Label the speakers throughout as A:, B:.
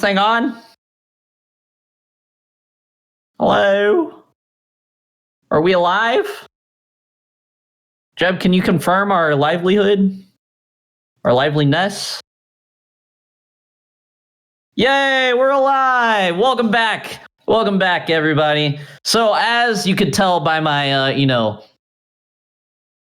A: Thing on? Hello? Are we alive? Jeb, can you confirm our livelihood? Our liveliness? Yay, we're alive! Welcome back. Welcome back, everybody. So as you could tell by my,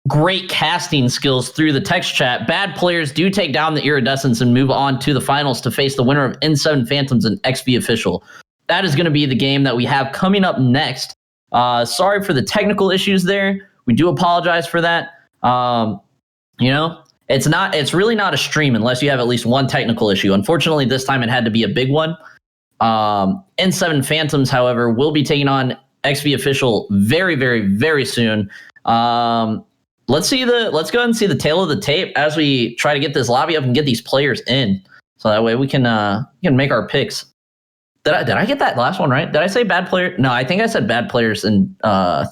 A: great casting skills through the text chat, bad players do take down the Iridescents and move on to the finals to face the winner of N7 Phantoms and XV Official. That is going to be the game that we have coming up next. Sorry for the technical issues there. We do apologize for that. It's really not a stream unless you have at least one technical issue. Unfortunately, this time it had to be a big one. N7 Phantoms, however, will be taking on XV Official very, very, very soon. Let's go ahead and see the tail of the tape as we try to get this lobby up and get these players in. So that way we can make our picks. Did I get that last one right? Did I say bad player? No, I think I said bad players in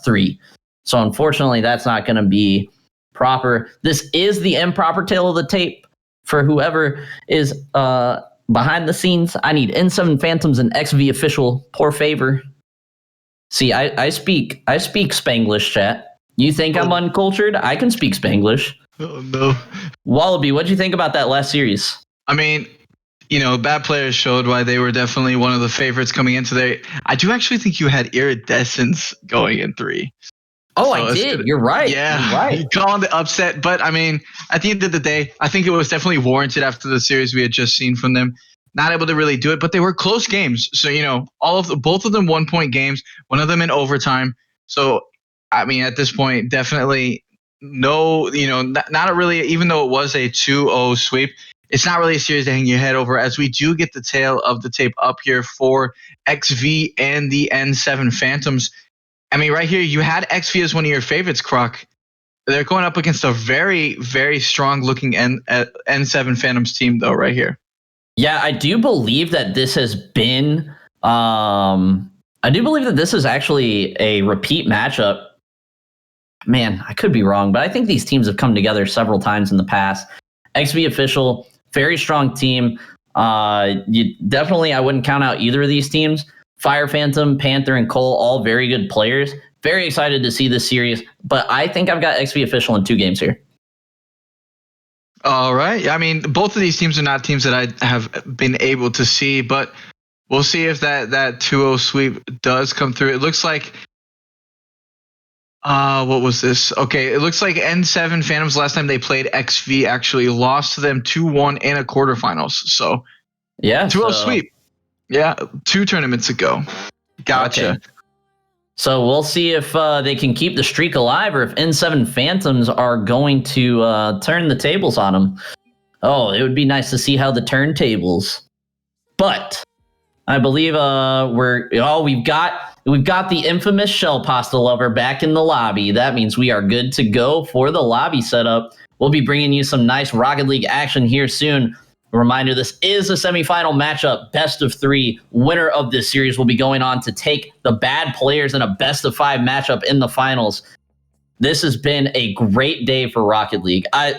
A: 3. So unfortunately, that's not going to be proper. This is the improper tail of the tape for whoever is behind the scenes. I need N7 Phantoms and XV Official. Por favor. See, I speak Spanglish, chat. You think I'm uncultured? I can speak Spanglish.
B: Oh, no.
A: Wallaby, what'd you think about that last series?
B: I mean, bad players showed why they were definitely one of the favorites coming into there. I do actually think you had Iridescents going in 3.
A: Oh, so I did. You're right.
B: Yeah,
A: you're right.
B: Calling the upset. But, I mean, at the end of the day, I think it was definitely warranted after the series we had just seen from them. Not able to really do it, but they were close games. So, both of them 1-point games, one of them in overtime. So, I mean, at this point, definitely no, not really, even though it was a 2-0 sweep, it's not really a series to hang your head over, as we do get the tail of the tape up here for XV and the N7 Phantoms. I mean, right here, you had XV as one of your favorites, Croc. They're going up against a very, very strong-looking N7 Phantoms team, though, right here.
A: Yeah, I do believe that this has been actually a repeat matchup. Man, I could be wrong, but I think these teams have come together several times in the past. XV Official, very strong team. I wouldn't count out either of these teams. Fire Phantom, Panther, and Cole, all very good players. Very excited to see this series, but I think I've got XV Official in 2 games here.
B: All right. I mean, both of these teams are not teams that I have been able to see, but we'll see if that 2-0 sweep does come through. It looks like what was this? Okay, it looks like N7 Phantoms last time they played XV actually lost to them 2-1 in a quarterfinals. So
A: yeah,
B: 2-0 sweep. Yeah, 2 tournaments ago. Gotcha.
A: Okay. So we'll see if they can keep the streak alive or if N7 Phantoms are going to turn the tables on them. Oh, it would be nice to see how the turntables. But I believe we've got the infamous Shell Pasta Lover back in the lobby. That means we are good to go for the lobby setup. We'll be bringing you some nice Rocket League action here soon. A reminder, this is a semifinal matchup, best of 3. Winner of this series will be going on to take the bad players in a best of 5 matchup in the finals. This has been a great day for Rocket League. I'm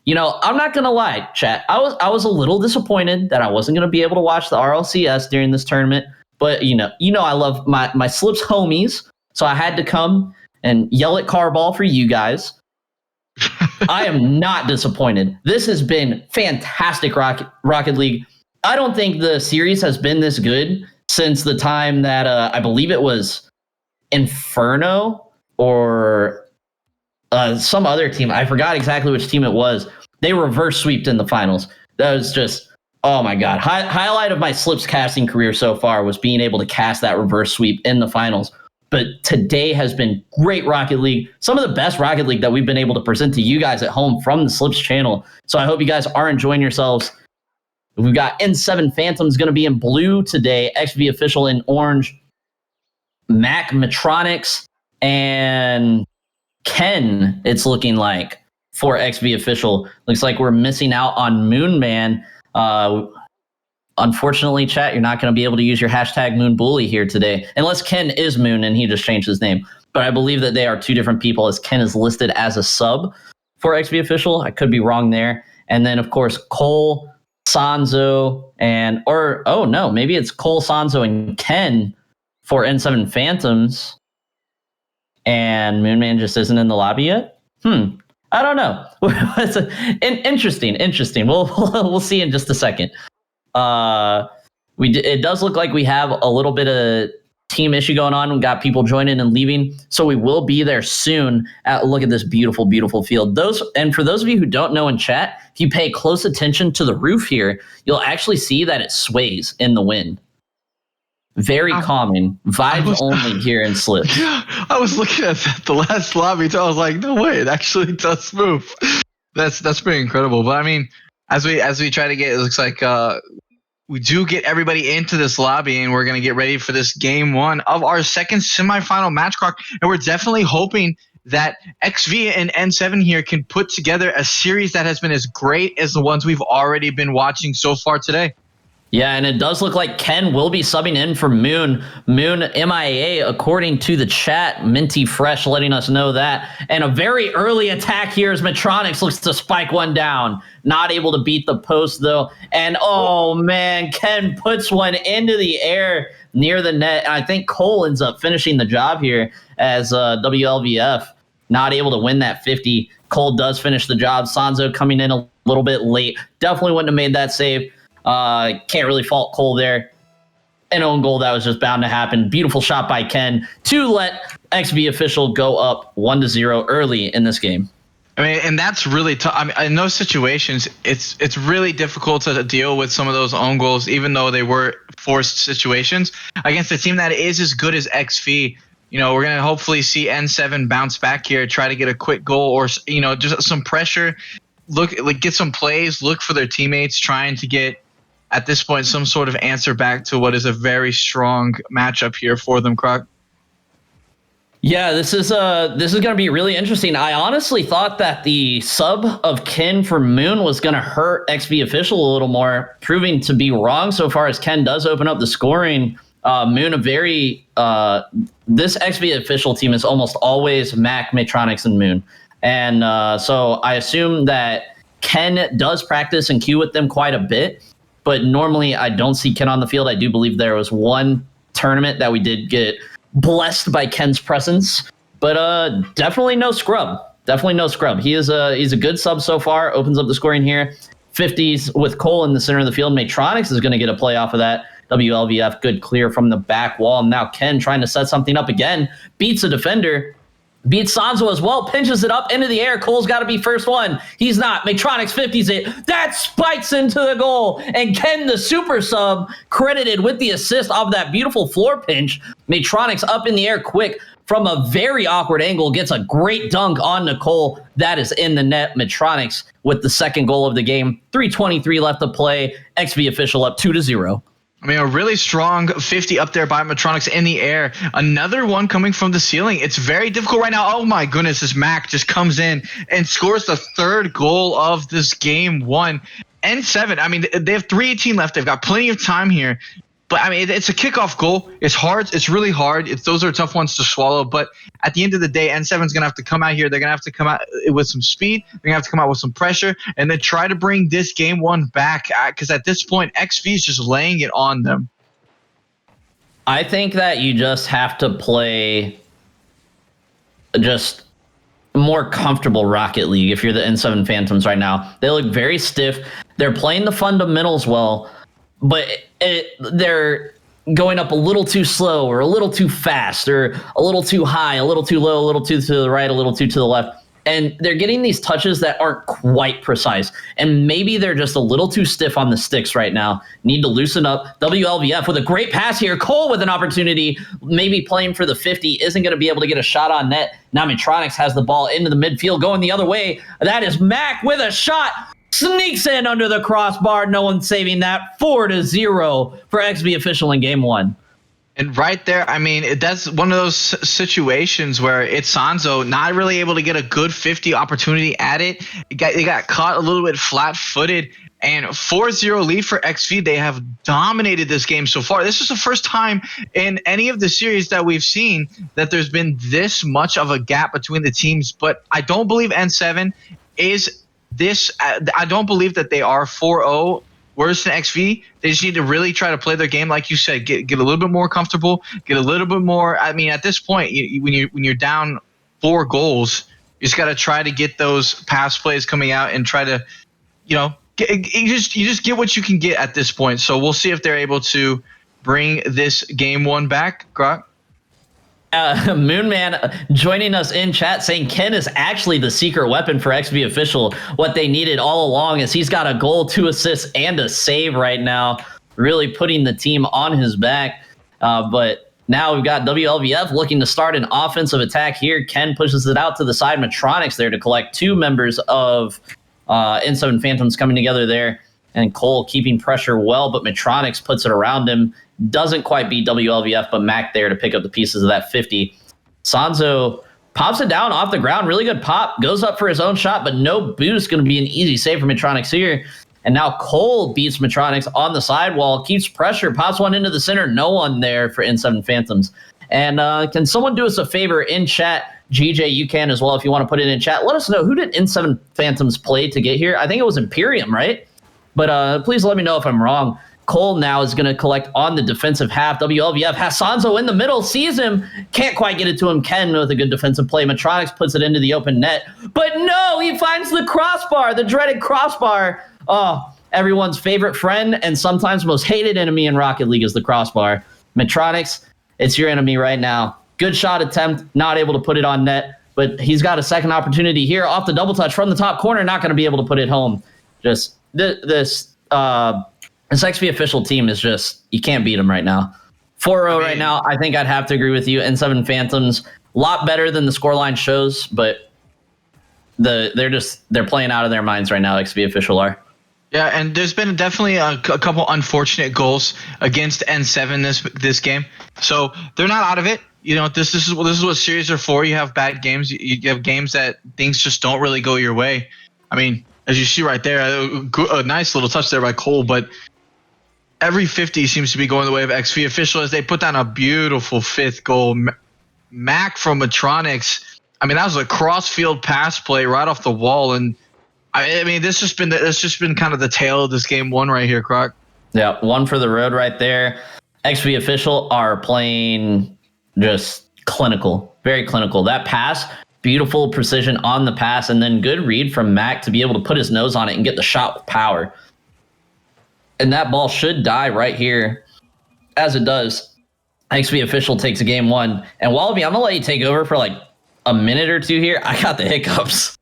A: not going to lie, chat. I was a little disappointed that I wasn't going to be able to watch the RLCS during this tournament. But, I love my Slips homies, so I had to come and yell at Carball for you guys. I am not disappointed. This has been fantastic Rocket League. I don't think the series has been this good since the time that I believe it was Inferno or some other team. I forgot exactly which team it was. They reverse sweeped in the finals. That was just... oh my God. Highlight of my Slips casting career so far was being able to cast that reverse sweep in the finals. But today has been great Rocket League. Some of the best Rocket League that we've been able to present to you guys at home from the Slips channel. So I hope you guys are enjoying yourselves. We've got N7 Phantoms going to be in blue today. XV Official in orange. Mac Metronics and Ken, it's looking like, for XV Official. Looks like we're missing out on Moonman. Unfortunately, chat, you're not going to be able to use your hashtag MoonBully here today, unless Ken is Moon and he just changed his name. But I believe that they are 2 different people, as Ken is listed as a sub for XV Official. I could be wrong there. And then, of course, Cole Sanzo, oh no, maybe it's Cole, Sanzo, and Ken for N7 Phantoms. And Moonman just isn't in the lobby yet? I don't know. Interesting. We'll see in just a second. It does look like we have a little bit of team issue going on. We got people joining and leaving, so we will be there soon. Look at this beautiful field. For those of you who don't know in chat, if you pay close attention to the roof here, you'll actually see that it sways in the wind. Very calming. Vibes only here in Slip.
B: I was looking at the last lobby too. I was like, no way, it actually does move. That's pretty incredible. But I mean, as we try to get, it looks like we do get everybody into this lobby, and we're gonna get ready for this game 1 of our second semifinal match clock. And we're definitely hoping that XV and N7 here can put together a series that has been as great as the ones we've already been watching so far today.
A: Yeah, and it does look like Ken will be subbing in for Moon. Moon MIA, according to the chat. Minty Fresh letting us know that. And a very early attack here as Metronics looks to spike one down. Not able to beat the post, though. And, oh, man, Ken puts one into the air near the net. And I think Cole ends up finishing the job here as WLVF not able to win that 50. Cole does finish the job. Sanzo coming in a little bit late. Definitely wouldn't have made that save. Can't really fault Cole there. An own goal that was just bound to happen. Beautiful shot by Ken to let XV Official go up 1-0 early in this game.
B: I mean, and that's really tough. I mean, in those situations, it's really difficult to deal with some of those own goals, even though they were forced situations against a team that is as good as XV. You know, we're going to hopefully see N7 bounce back here, try to get a quick goal or, you know, just some pressure. Get some plays, look for their teammates, trying to get, at this point, some sort of answer back to what is a very strong matchup here for them, Croc.
A: Yeah, this is going to be really interesting. I honestly thought that the sub of Ken for Moon was going to hurt XV Official a little more, proving to be wrong so far as Ken does open up the scoring. Moon, this XV Official team is almost always Mac, Matronics, and Moon. And so I assume that Ken does practice and queue with them quite a bit. But normally I don't see Ken on the field. I do believe there was one tournament that we did get blessed by Ken's presence. But definitely no scrub. He's a good sub so far. Opens up the scoring here. 50s with Cole in the center of the field. Matronics is going to get a play off of that. WLVF, good clear from the back wall. Now Ken trying to set something up again. Beats a defender. Beats Sanzo as well, pinches it up into the air. Cole's got to be first one. He's not. Matronics 50s it. That spikes into the goal. And Ken, the super sub, credited with the assist of that beautiful floor pinch. Matronics up in the air quick from a very awkward angle. Gets a great dunk on Nicole. That is in the net. Matronics with the second goal of the game. 3:23 left to play. XV Official up 2-0.
B: I mean, a really strong 50 up there by Metronics in the air. Another one coming from the ceiling. It's very difficult right now. Oh, my goodness. This Mac just comes in and scores the third goal of this game 1. N7, I mean, they have 3:18 left. They've got plenty of time here. But, I mean, it's a kickoff goal. It's hard. It's really hard. Those are tough ones to swallow. But at the end of the day, N7's going to have to come out here. They're going to have to come out with some speed. They're going to have to come out with some pressure. And then try to bring this game 1 back. Because at this point, XV is just laying it on them.
A: I think that you just have to play just more comfortable Rocket League if you're the N7 Phantoms right now. They look very stiff. They're playing the fundamentals well. But they're going up a little too slow or a little too fast or a little too high, a little too low, a little too to the right, a little too to the left. And they're getting these touches that aren't quite precise. And maybe they're just a little too stiff on the sticks right now. Need to loosen up. WLVF with a great pass here. Cole with an opportunity, maybe playing for the 50, isn't going to be able to get a shot on net. Now Matronics has the ball into the midfield going the other way. That is Mac with a shot. Sneaks in under the crossbar. No one saving that. 4-0 for XV Official in game 1.
B: And right there, I mean, that's one of those situations where it's Sanzo not really able to get a good 50 opportunity at it. They got caught a little bit flat-footed. And 4-0 lead for XV. They have dominated this game so far. This is the first time in any of the series that we've seen that there's been this much of a gap between the teams. But I don't believe N7 is this. I don't believe that they are 4-0 worse than XV. They just need to really try to play their game, like you said, get a little bit more comfortable, get a little bit more. I mean, at this point, when you're down 4 goals, you just got to try to get those pass plays coming out and try to, you just get what you can get at this point. So we'll see if they're able to bring this game 1 back. Grok?
A: Moonman joining us in chat saying Ken is actually the secret weapon for XB Official. What they needed all along is he's got a goal, 2 assists, and a save right now, really putting the team on his back. But now we've got WLVF looking to start an offensive attack here. Ken pushes it out to the side. PSYONIX there to collect 2 members of N7 Phantoms coming together there. And Cole keeping pressure well, but PSYONIX puts it around him. Doesn't quite beat WLVF, but Mac there to pick up the pieces of that 50. Sanzo pops it down off the ground. Really good pop. Goes up for his own shot, but no boost. Going to be an easy save for PSYONIX here. And now Cole beats PSYONIX on the sidewall. Keeps pressure. Pops one into the center. No one there for N7 Phantoms. And can someone do us a favor in chat? GJ, you can as well if you want to put it in chat. Let us know, who did N7 Phantoms play to get here? I think it was Imperium, right? But please let me know if I'm wrong. Cole now is going to collect on the defensive half. WLVF has Sanzo in the middle, sees him, can't quite get it to him. Ken with a good defensive play. PSYONIX puts it into the open net. But no, he finds the crossbar, the dreaded crossbar. Oh, everyone's favorite friend and sometimes most hated enemy in Rocket League is the crossbar. PSYONIX, it's your enemy right now. Good shot attempt, not able to put it on net. But he's got a second opportunity here off the double touch from the top corner, not going to be able to put it home. Just this XP Official team is just, you can't beat them right now. 4-0 right now. I think I'd have to agree with you. N7 Phantoms, a lot better than the scoreline shows, but they're playing out of their minds right now. XP Official are.
B: Yeah, and there's been definitely a couple unfortunate goals against N7 this game, so they're not out of it. This is what series are for. You have bad games. You have games that things just don't really go your way. I mean, as you see right there, a nice little touch there by Cole, but every 50 seems to be going the way of XP Official as they put down a beautiful 5th goal. Mac from PSYONIX. I mean, that was a cross-field pass play right off the wall, and I mean, that's just been kind of the tale of this game 1 right here, Croc.
A: Yeah, 1 for the road right there. XP Official are playing just clinical, very clinical. That pass, beautiful precision on the pass, and then good read from Mac to be able to put his nose on it and get the shot with power. And that ball should die right here, as it does. XP Official takes a game 1. And Wallaby, I'm going to let you take over for like a minute or 2 here. I got the hiccups.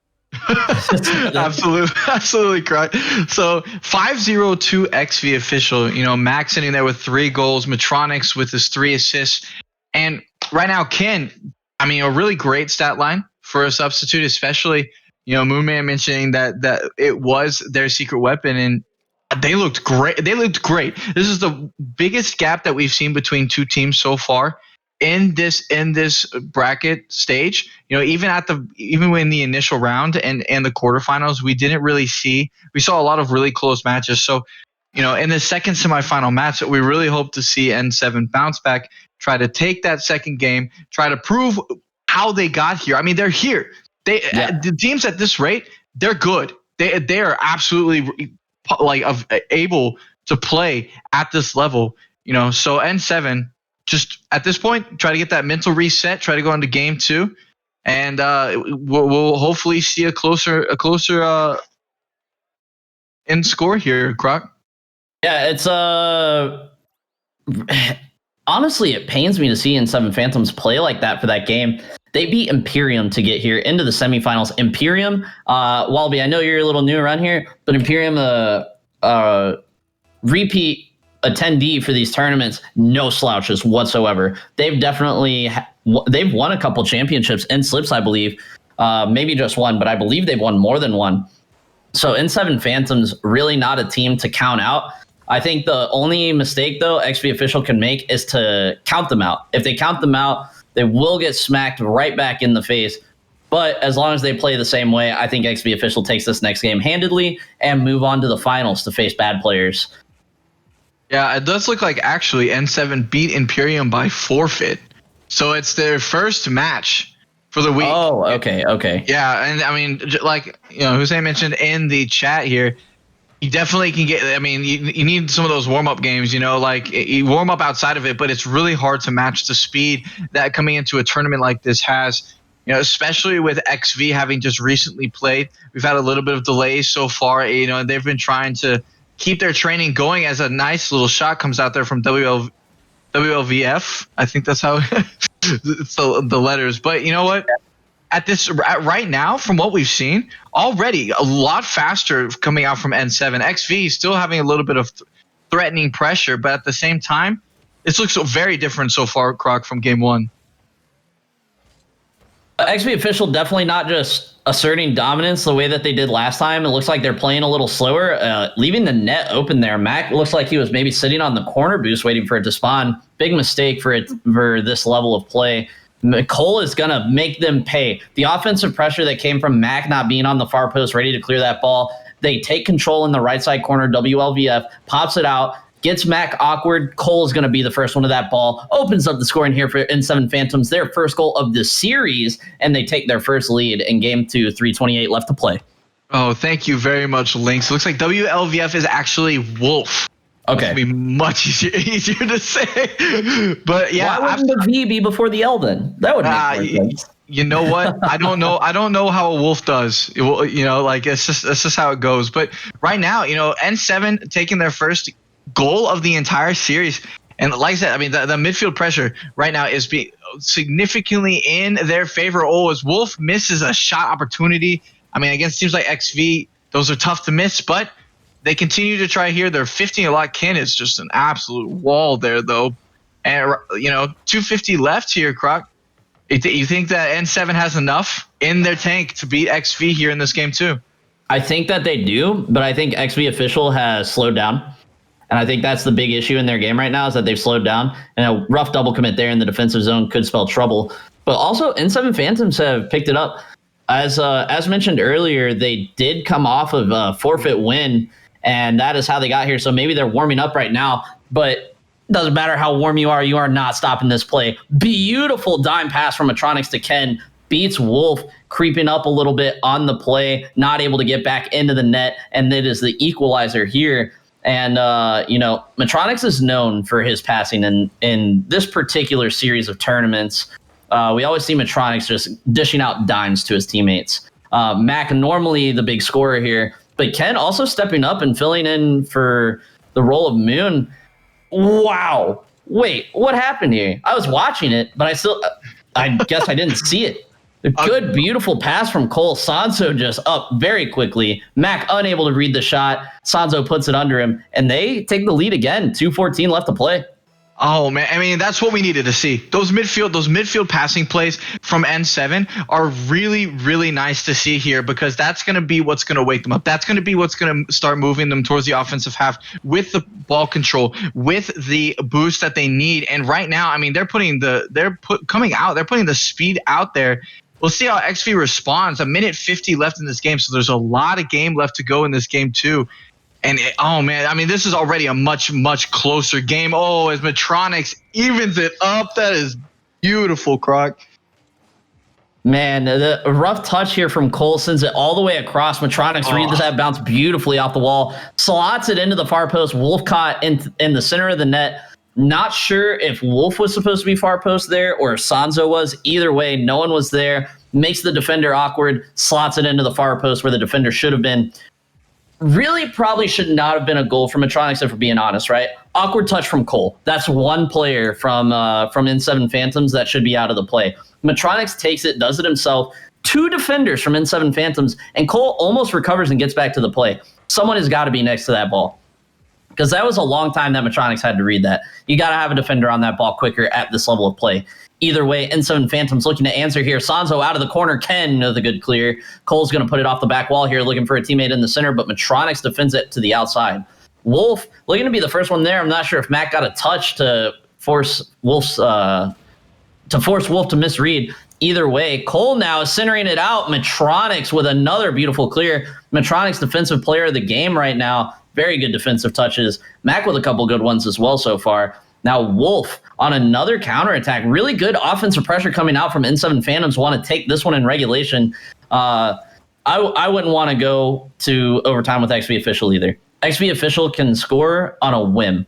B: Absolutely correct. So 5-0 to XV Official. Max sitting there with 3 goals, PSYONIX with his 3 assists, and right now Ken, I mean, a really great stat line for a substitute, especially Moonman mentioning that it was their secret weapon, and they looked great. This is the biggest gap that we've seen between 2 teams so far in this bracket stage. Even in the initial round and the quarterfinals, we saw a lot of really close matches. So, in the second semifinal match, we really hope to see N7 bounce back, try to take that second game, try to prove how they got here. I mean, they're here. The teams at this rate, they're good. They are absolutely able to play at this level. So N7, just at this point, try to get that mental reset, try to go into game 2, and we'll hopefully see a closer end score here, Croc.
A: Yeah, it's honestly, it pains me to see N7 Phantoms play like that for that game. They beat Imperium to get here into the semifinals. Imperium, Wallaby, I know you're a little new around here, but Imperium, repeat attendee for these tournaments, no slouches whatsoever. They've definitely they've won a couple championships in slips, I believe. Maybe just one, but I believe they've won more than one. So N7 Phantoms, really not a team to count out. I think the only mistake, though, XP Official can make is to count them out. If they count them out, they will get smacked right back in the face. But as long as they play the same way, I think XP Official takes this next game handedly and move on to the finals to face bad players.
B: Yeah, it does look like actually N7 beat Imperium by forfeit. So it's their first match for the week.
A: Oh, okay.
B: Yeah, and I mean, like Hussein mentioned in the chat here, You definitely can get. I mean, you need some of those warm up games. Like you warm up outside of it, but it's really hard to match the speed that coming into a tournament like this has. Especially with XV having just recently played, we've had a little bit of delays so far. They've been trying to keep their training going as a nice little shot comes out there from WLVF. I think that's how it's the letters. But you know what? Right now, from what we've seen, already a lot faster coming out from N7. XV still having a little bit of threatening pressure, but at the same time, this looks very different so far, Croc, from game one.
A: XV official definitely not just asserting dominance the way that they did last time. It looks like they're playing a little slower, leaving the net open there. Mac looks like he was maybe sitting on the corner boost waiting for it to spawn. Big mistake for this level of play. Cole is going to make them pay. The offensive pressure that came from Mac not being on the far post, ready to clear that ball. They take control in the right side corner. WLVF pops it out, gets Mac awkward. Cole is going to be the first one to that ball. Opens up the scoring here for N7 Phantoms, their first goal of the series, and they take their first lead in game 2, 3:28 left to play.
B: Oh, thank you very much, Lynx. Looks like WLVF is actually Wolf.
A: Okay.
B: It'll be much easier to say. But yeah.
A: Why wouldn't the V be before the L then? That would make sense.
B: You know what? I don't know how a Wolf does. It's just how it goes. But right now, N7 taking their first goal of the entire series. And like I said, I mean, the midfield pressure right now is being significantly in their favor. As Wolf misses a shot opportunity. I mean, against teams like XV, those are tough to miss, but they continue to try here. Their 15 a lot Kin is just an absolute wall there, though. And, 250 left here, Croc. You think that N7 has enough in their tank to beat XV here in this game, too?
A: I think that they do, but I think XV official has slowed down. And I think that's the big issue in their game right now is that they've slowed down. And a rough double commit there in the defensive zone could spell trouble. But also, N7 Phantoms have picked it up. As mentioned earlier, they did come off of a forfeit win, and that is how they got here. So maybe they're warming up right now, but it doesn't matter how warm you are not stopping this play. Beautiful dime pass from Metronics to Ken. Beats Wolf, creeping up a little bit on the play, not able to get back into the net, and it is the equalizer here. And, Metronics is known for his passing in this particular series of tournaments. We always see Metronics just dishing out dimes to his teammates. Mac, normally the big scorer here, but Ken also stepping up and filling in for the role of Moon. Wow. Wait, what happened here? I was watching it, but I guess I didn't see it. A good, beautiful pass from Cole. Sanzo just up very quickly. Mac unable to read the shot. Sanzo puts it under him, and they take the lead again. 2:14 left to play.
B: Oh, man. I mean, that's what we needed to see. Those midfield passing plays from N7 are really, really nice to see here because that's going to be what's going to wake them up. That's going to be what's going to start moving them towards the offensive half with the ball control, with the boost that they need. And right now, I mean, they're putting the speed out there. We'll see how XV responds. 1:50 left in this game, so there's a lot of game left to go in this game too. And man, I mean, this is already a much, much closer game. As Metronics evens it up, that is beautiful, Croc.
A: Man, the rough touch here from Cole sends it all the way across. Metronics reads that bounce beautifully off the wall, slots it into the far post. Wolf caught in the center of the net. Not sure if Wolf was supposed to be far post there or if Sanzo was. Either way, no one was there. Makes the defender awkward, slots it into the far post where the defender should have been. Really probably should not have been a goal for Metronics, if we're being honest, right? Awkward touch from Cole. That's one player from N7 Phantoms that should be out of the play. Metronics takes it, does it himself. 2 defenders from N7 Phantoms, and Cole almost recovers and gets back to the play. Someone has got to be next to that ball. Because that was a long time that Metronics had to read that. You got to have a defender on that ball quicker at this level of play. Either way, N7 Phantoms looking to answer here. Sanzo out of the corner. Ken, the good clear. Cole's going to put it off the back wall here, looking for a teammate in the center, but Metronics defends it to the outside. Wolf looking to be the first one there. I'm not sure if Mac got a touch to force Wolf to misread. Either way, Cole now is centering it out. Metronics with another beautiful clear. Metronics defensive player of the game right now. Very good defensive touches. Mac with a couple good ones as well so far. Now Wolf on another counterattack. Really good offensive pressure coming out from N7 Phantoms. Want to take this one in regulation. I wouldn't want to go to overtime with XP official either. XP Official can score on a whim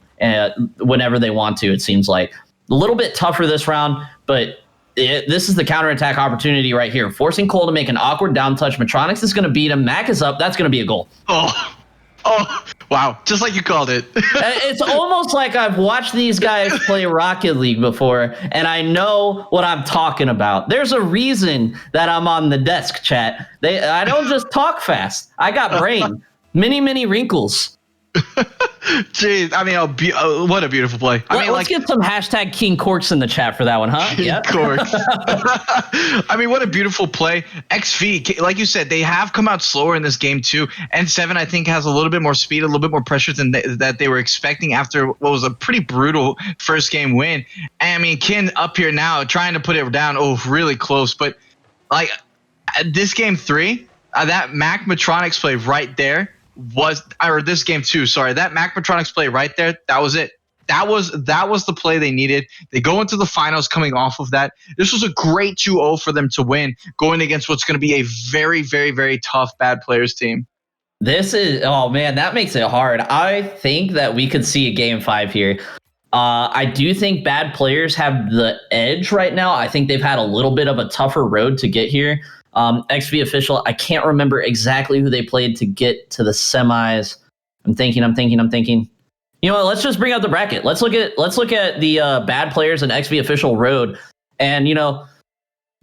A: whenever they want to, it seems like. A little bit tougher this round, but this is the counterattack opportunity right here. Forcing Cole to make an awkward down touch. Metronix is going to beat him. Mac is up. That's going to be a goal.
B: Oh, wow. Just like you called it.
A: It's almost like I've watched these guys play Rocket League before, and I know what I'm talking about. There's a reason that I'm on the desk, chat. I don't just talk fast. I got brain. Many wrinkles.
B: Jeez, I mean, what a beautiful play.
A: Let's get some hashtag King Corks in the chat for that one, huh?
B: King Corks. I mean, what a beautiful play. XV, like you said, they have come out slower in this game too. N7, I think, has a little bit more speed, a little bit more pressure than that they were expecting after what was a pretty brutal first game win. And I mean, Kin up here now trying to put it down. Oh, really close. But like this game 3, that Mac Metronix play right there this game 2, sorry, that Macrotronics play right there, that was it. That was the play they needed. They go into the finals coming off of that. This was a great 2-0 for them to win, going against what's going to be a very, very, very tough Bad Players team.
A: Oh man, that makes it hard. I think that we could see a game 5 here. I do think Bad Players have the edge right now. I think they've had a little bit of a tougher road to get here. XV Official, I can't remember exactly who they played to get to the semis. I'm thinking. You know what? Let's just bring out the bracket. Let's look at the Bad Players and XV Official road. And, you know,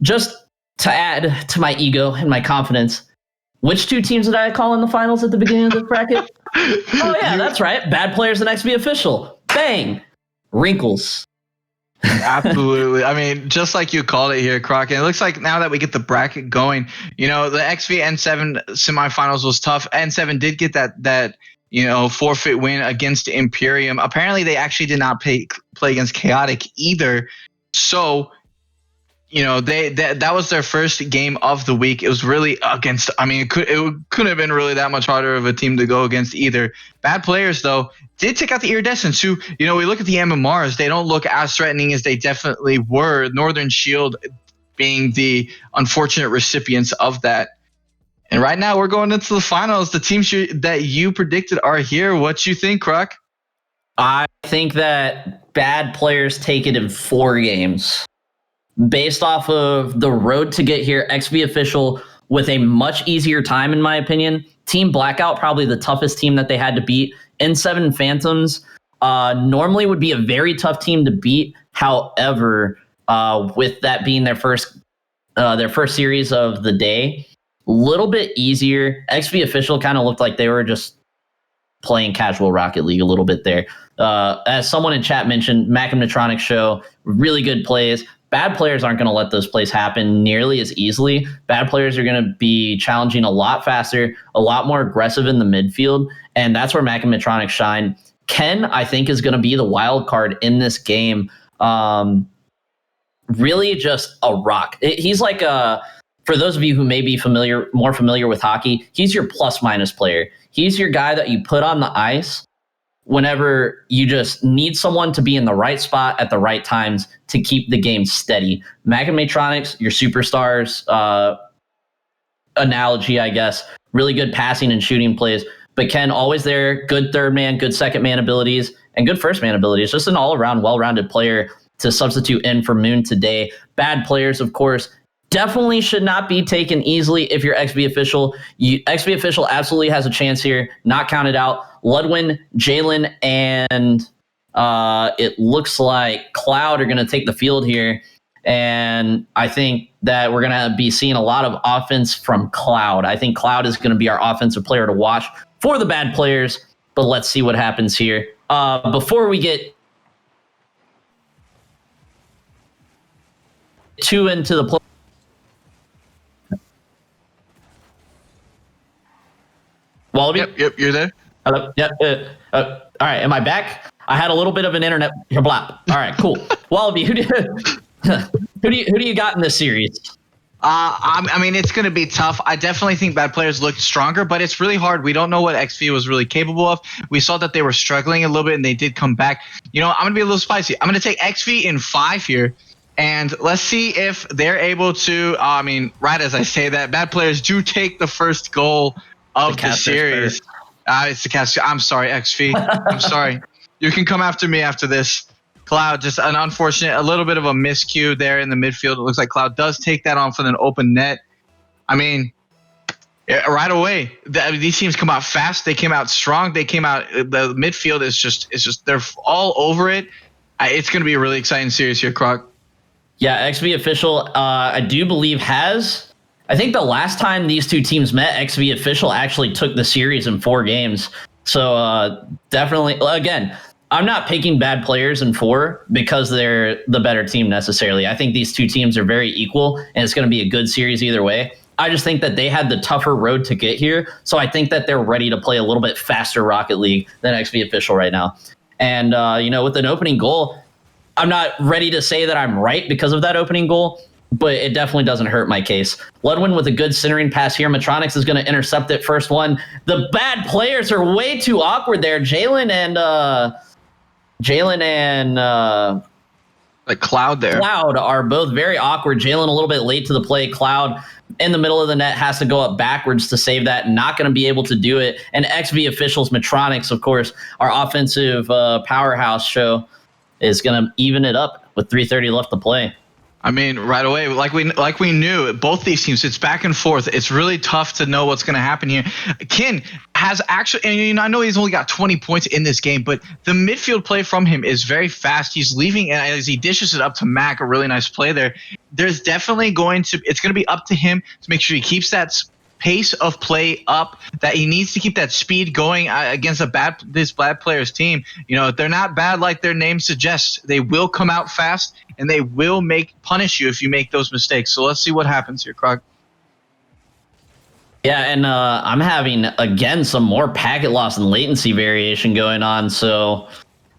A: just to add to my ego and my confidence, which 2 teams did I call in the finals at the beginning of this bracket? Oh, yeah, that's right. Bad Players and XV Official. Bang. Wrinkles.
B: Absolutely. I mean, just like you called it here, Crockett. It looks like now that we get the bracket going, you know, the XV N7 semifinals was tough. N7 did get that forfeit win against Imperium. Apparently, they actually did not play against Chaotic either. So, you know, that was their first game of the week. It was really against. I mean, it couldn't have been really that much harder of a team to go against either. Bad Players, though, did take out the Iridescents, who, you know, we look at the MMRs, they don't look as threatening as they definitely were. Northern Shield being the unfortunate recipients of that. And right now, we're going into the finals. The teams that you predicted are here. What you think, Croc?
A: I think that Bad Players take it in 4 games. Based off of the road to get here, XV Official with a much easier time, in my opinion. Team Blackout, probably the toughest team that they had to beat. N7 Phantoms normally would be a very tough team to beat. However, with that being their first series of the day, a little bit easier. XV Official kind of looked like they were just playing casual Rocket League a little bit there. As someone in chat mentioned, Mac and Metronic show, really good plays. Bad Players aren't going to let those plays happen nearly as easily. Bad Players are going to be challenging a lot faster, a lot more aggressive in the midfield, and that's where Mac and Metronic shine. Ken, I think, is going to be the wild card in this game. Really just a rock. He's like for those of you who may be more familiar with hockey, he's your plus-minus player. He's your guy that you put on the ice whenever you just need someone to be in the right spot at the right times to keep the game steady. Mac and Matronics, your superstars analogy, I guess. Really good passing and shooting plays. But Ken, always there, good third man, good second man abilities, and good first man abilities. Just an all-around, well-rounded player to substitute in for Moon today. Bad Players, of course, definitely should not be taken easily if you're XV Official. XV Official absolutely has a chance here. Not counted out. Ludwin, Jalen, and it looks like Cloud are going to take the field here. And I think that we're going to be seeing a lot of offense from Cloud. I think Cloud is going to be our offensive player to watch for the Bad Players. But let's see what happens here. Before we get too into the play. Wallaby?
B: Yep, you're there.
A: Hello? Yep. All right, am I back? I had a little bit of an internet blop. All right, cool. Wallaby, who do you got in this series?
B: I mean, it's going to be tough. I definitely think Bad Players looked stronger, but it's really hard. We don't know what XV was really capable of. We saw that they were struggling a little bit, and they did come back. You know, I'm going to be a little spicy. I'm going to take XV in 5 here, and let's see if they're able to. Right as I say that, Bad Players do take the first goal of the series. It's the cast. I'm sorry, XV. I'm sorry. You can come after me after this. Cloud, just an unfortunate, a little bit of a miscue there in the midfield. It looks like Cloud does take that on for an open net. I mean, right away, these teams come out fast. They came out strong. They came out. The midfield is just they're all over it. It's going to be a really exciting series here, Croc.
A: Yeah, XV Official, I do believe has. I think the last time these two teams met, XV Official actually took the series in 4 games. So definitely, again, I'm not picking bad players in 4 because they're the better team necessarily. I think these two teams are very equal, and it's going to be a good series either way. I just think that they had the tougher road to get here, so I think that they're ready to play a little bit faster Rocket League than XV Official right now. And, with an opening goal, I'm not ready to say that I'm right because of that opening goal, but it definitely doesn't hurt my case. Ludwin with a good centering pass here. Matronix is going to intercept it first one. The bad players are way too awkward there. Jalen and
B: like Cloud there.
A: Cloud are both very awkward. Jalen a little bit late to the play. Cloud in the middle of the net has to go up backwards to save that. Not going to be able to do it. And XV Officials, Matronix, of course, our offensive powerhouse show, is going to even it up with 3:30 left to play.
B: I mean, right away, like we knew, both these teams, it's back and forth. It's really tough to know what's going to happen here. Kin has actually, and I know he's only got 20 points in this game, but the midfield play from him is very fast. He's leaving, and as he dishes it up to Mac, a really nice play there. There's definitely it's going to be up to him to make sure he keeps that pace of play up, that he needs to keep that speed going against this bad player's team. They're not bad like their name suggests. They will come out fast, and they will punish you if you make those mistakes. So let's see what happens here, Croc.
A: Yeah, and I'm having, again, some more packet loss and latency variation going on. So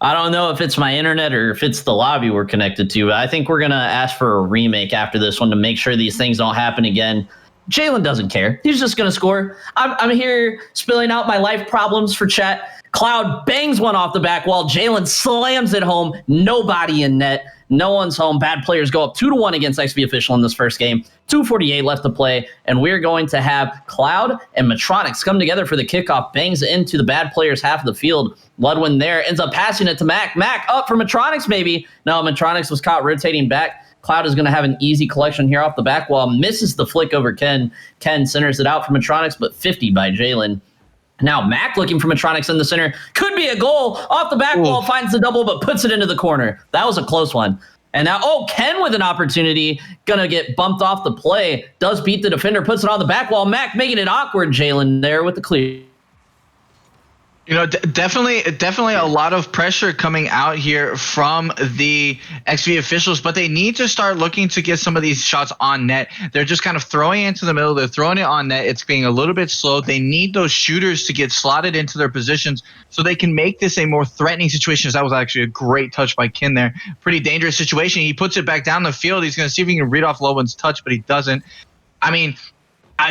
A: I don't know if it's my internet or if it's the lobby we're connected to. But I think we're going to ask for a remake after this one to make sure these things don't happen again. Jalen doesn't care. He's just going to score. I'm here spilling out my life problems for chat. Cloud bangs one off the back wall. Jalen slams it home. Nobody in net. No one's home. Bad players go up 2-1 against XP Official in this first game. 2:48 left to play, and we're going to have Cloud and Matronix come together for the kickoff. Bangs into the bad players' half of the field. Ludwin there ends up passing it to Mac. Mac up for Matronix, maybe. No, Matronix was caught rotating back. Cloud is going to have an easy collection here off the back wall. Misses the flick over Ken. Ken centers it out for Matronix, but 50 by Jalen. Now Mac looking for Matronix in the center. Could be a goal. Off the back wall, finds the double, but puts it into the corner. That was a close one. And now, Ken with an opportunity. Going to get bumped off the play. Does beat the defender, puts it on the back wall. Mac making it awkward. Jalen there with the clear.
B: Definitely a lot of pressure coming out here from the XV Officials, but they need to start looking to get some of these shots on net. They're just kind of throwing it into the middle. They're throwing it on net. It's being a little bit slow. They need those shooters to get slotted into their positions so they can make this a more threatening situation. That was actually a great touch by Kin there. Pretty dangerous situation. He puts it back down the field. He's going to see if he can read off Lowen's touch, but he doesn't. I mean,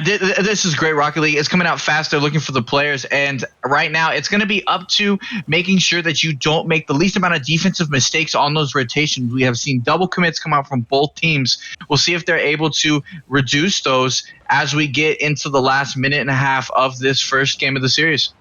B: this is great Rocket League. It's coming out fast. They're looking for the players. And right now, it's going to be up to making sure that you don't make the least amount of defensive mistakes on those rotations. We have seen double commits come out from both teams. We'll see if they're able to reduce those as we get into the last minute and a half of this first game of the series.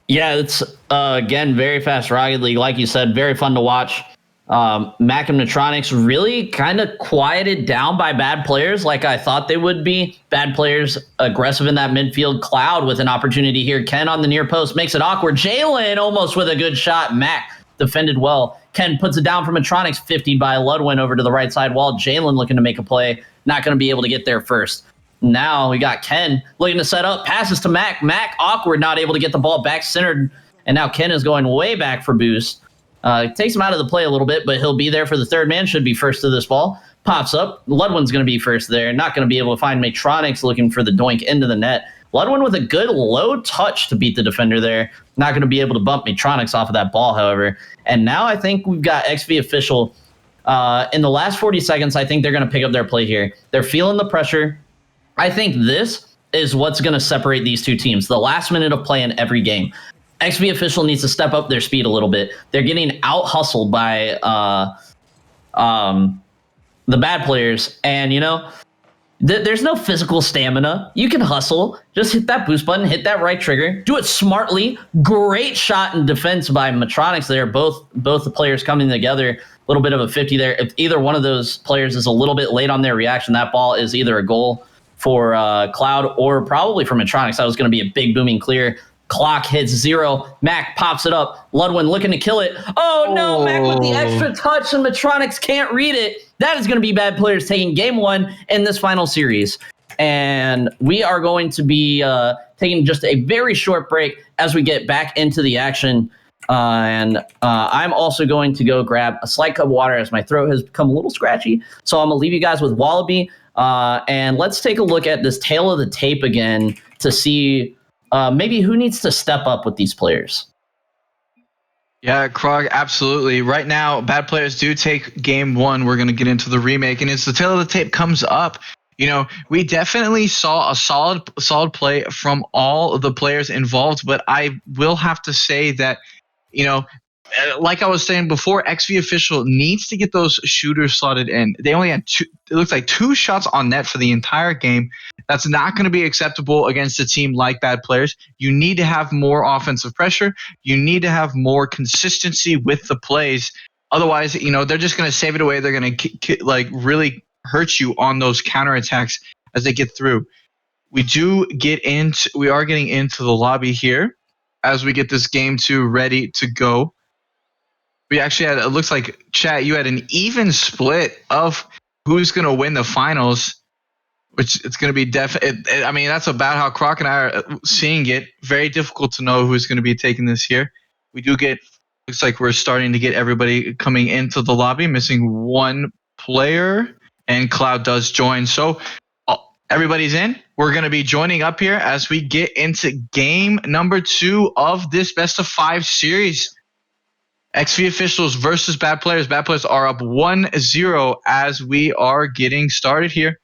A: Yeah, it's, again, very fast Rocket League. Like you said, very fun to watch. Mac and Matronix really kind of quieted down by bad players like I thought they would be. Bad players aggressive in that midfield. Cloud with an opportunity here. Ken on the near post makes it awkward. Jalen almost with a good shot. Mac defended well. Ken puts it down for Matronix. 50 by Ludwin over to the right side wall. Jalen looking to make a play. Not going to be able to get there first. Now we got Ken looking to set up. Passes to Mac. Mac awkward, not able to get the ball back centered. And now Ken is going way back for boost. Takes him out of the play a little bit, but he'll be there for the third man. Should be first to this ball. Pops up. Ludwin's going to be first there. Not going to be able to find Matronix looking for the doink into the net. Ludwin with a good low touch to beat the defender there. Not going to be able to bump Matronix off of that ball, however. And now I think we've got XV Official. In the last 40 seconds, I think they're going to pick up their play here. They're feeling the pressure. I think this is what's going to separate these two teams. The last minute of play in every game. XV Official needs to step up their speed a little bit. They're getting out-hustled by the bad players. And, There's no physical stamina. You can hustle. Just hit that boost button, hit that right trigger, do it smartly. Great shot in defense by Metronix there. Both the players coming together. A little bit of a 50 there. If either one of those players is a little bit late on their reaction, that ball is either a goal for Cloud or probably for Metronix. That was going to be a big booming clear. Clock hits 0. Mac pops it up. Ludwin looking to kill it. Oh, no, Mac with the extra touch, and Metronix can't read it. That is going to be bad players taking game 1 in this final series. And we are going to be taking just a very short break as we get back into the action. And I'm also going to go grab a slight cup of water as my throat has become a little scratchy. So I'm going to leave you guys with Wallaby. And let's take a look at this tail of the tape again to see maybe who needs to step up with these players.
B: Yeah, Krog, absolutely. Right now, bad players do take game 1. We're going to get into the remake. And as the tail of the tape comes up, we definitely saw a solid play from all of the players involved. But I will have to say that, like I was saying before, XV Official needs to get those shooters slotted in. They only had 2, it looks like 2 shots on net for the entire game. That's not going to be acceptable against a team like bad players. You need to have more offensive pressure. You need to have more consistency with the plays. Otherwise, they're just going to save it away. They're going to really hurt you on those counterattacks as they get through. We are getting into the lobby here as we get this game 2 ready to go. We actually had, it looks like, chat, you had an even split of who's going to win the finals, which it's going to be that's about how Croc and I are seeing it. Very difficult to know who's going to be taking this here. Looks like we're starting to get everybody coming into the lobby, missing 1 player, and Cloud does join. So everybody's in. We're going to be joining up here as we get into game number 2 of this best of 5 series. XV Officials versus Bad Players. Bad Players are up 1-0 as we are getting started here.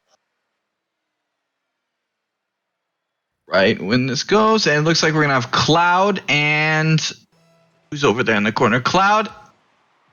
B: Right when this goes, and it looks like we're going to have Cloud and who's over there in the corner? Cloud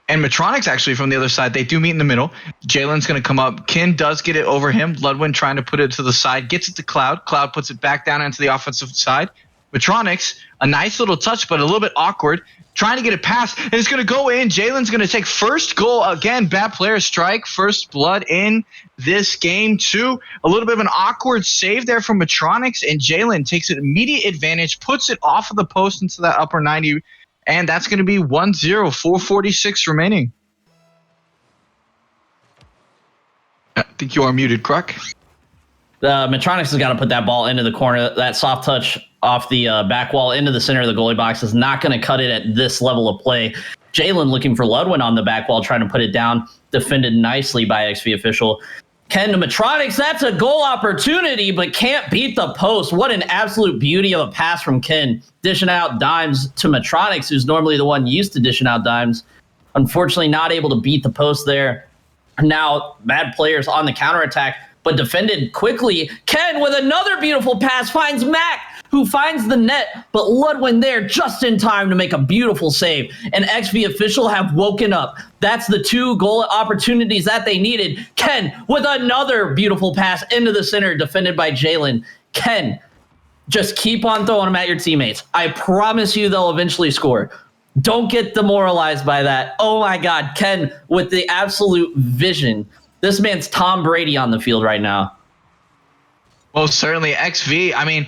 B: and Metronix actually from the other side. They do meet in the middle. Jalen's going to come up. Kin does get it over him. Ludwin trying to put it to the side. Gets it to Cloud. Cloud puts it back down into the offensive side. Metronix, a nice little touch, but a little bit awkward. Trying to get it past, and it's going to go in. Jalen's going to take first goal. Again, bad player strike. First blood in this game, 2. A little bit of an awkward save there from Metronix, and Jalen takes an immediate advantage, puts it off of the post into that upper 90, and that's going to be 1-0, 4:46 remaining. I think you are muted, Kruk.
A: Metronix has got to put that ball into the corner. That soft touch off the back wall into the center of the goalie box is not going to cut it at this level of play. Jalen looking for Ludwin on the back wall, trying to put it down. Defended nicely by XV Official. Ken to Metronix, that's a goal opportunity, but can't beat the post. What an absolute beauty of a pass from Ken. Dishing out dimes to Metronix, who's normally the one used to dishing out dimes. Unfortunately, not able to beat the post there. Now, bad players on the counterattack, but defended quickly. Ken with another beautiful pass finds Mac, who finds the net, but Ludwin there just in time to make a beautiful save. And XV Official have woken up. That's the 2 goal opportunities that they needed. Ken with another beautiful pass into the center, defended by Jalen. Ken, just keep on throwing them at your teammates. I promise you they'll eventually score. Don't get demoralized by that. Oh my God, Ken with the absolute vision. This man's Tom Brady on the field right now.
B: Well, certainly XV. I mean,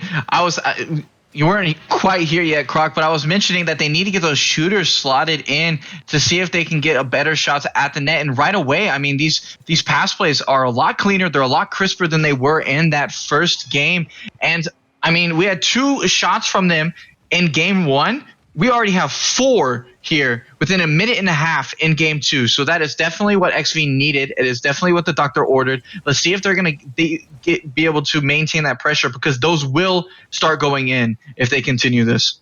B: you weren't quite here yet, Croc, but I was mentioning that they need to get those shooters slotted in to see if they can get a better shot at the net. And right away, I mean, these pass plays are a lot cleaner. They're a lot crisper than they were in that first game. And I mean, we had 2 shots from them in game 1. We already have 4 here within a minute and a half in game 2. So that is definitely what XV needed. It is definitely what the doctor ordered. Let's see if they're going to be able to maintain that pressure, because those will start going in if they continue this.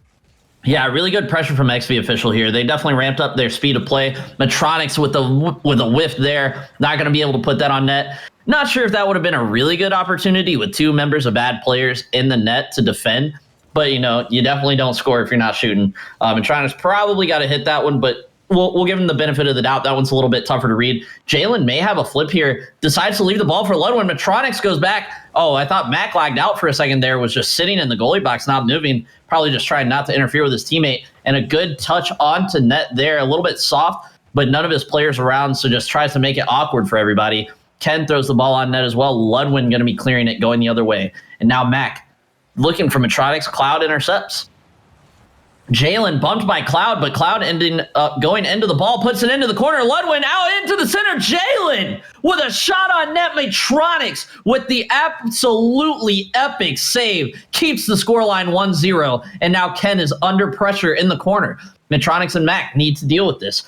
A: Yeah, really good pressure from XV Official here. They definitely ramped up their speed of play. Metronix with a whiff there. Not going to be able to put that on net. Not sure if that would have been a really good opportunity with 2 members of bad players in the net to defend. But, you definitely don't score if you're not shooting. Metronix probably got to hit that one, but we'll give him the benefit of the doubt. That one's a little bit tougher to read. Jalen may have a flip here. Decides to leave the ball for Ludwin. PSYONIX goes back. Oh, I thought Mac lagged out for a second there, was just sitting in the goalie box, not moving, probably just trying not to interfere with his teammate. And a good touch onto net there, a little bit soft, but none of his players around, so just tries to make it awkward for everybody. Ken throws the ball on net as well. Ludwin going to be clearing it, going the other way. And now Mac looking for PSYONIX. Cloud intercepts. Jalen bumped by Cloud, but Cloud ending up going into the ball, puts it into the corner. Ludwin out into the center. Jalen with a shot on net. PSYONIX with the absolutely epic save keeps the scoreline 1-0. And now Ken is under pressure in the corner. PSYONIX and Mac need to deal with this.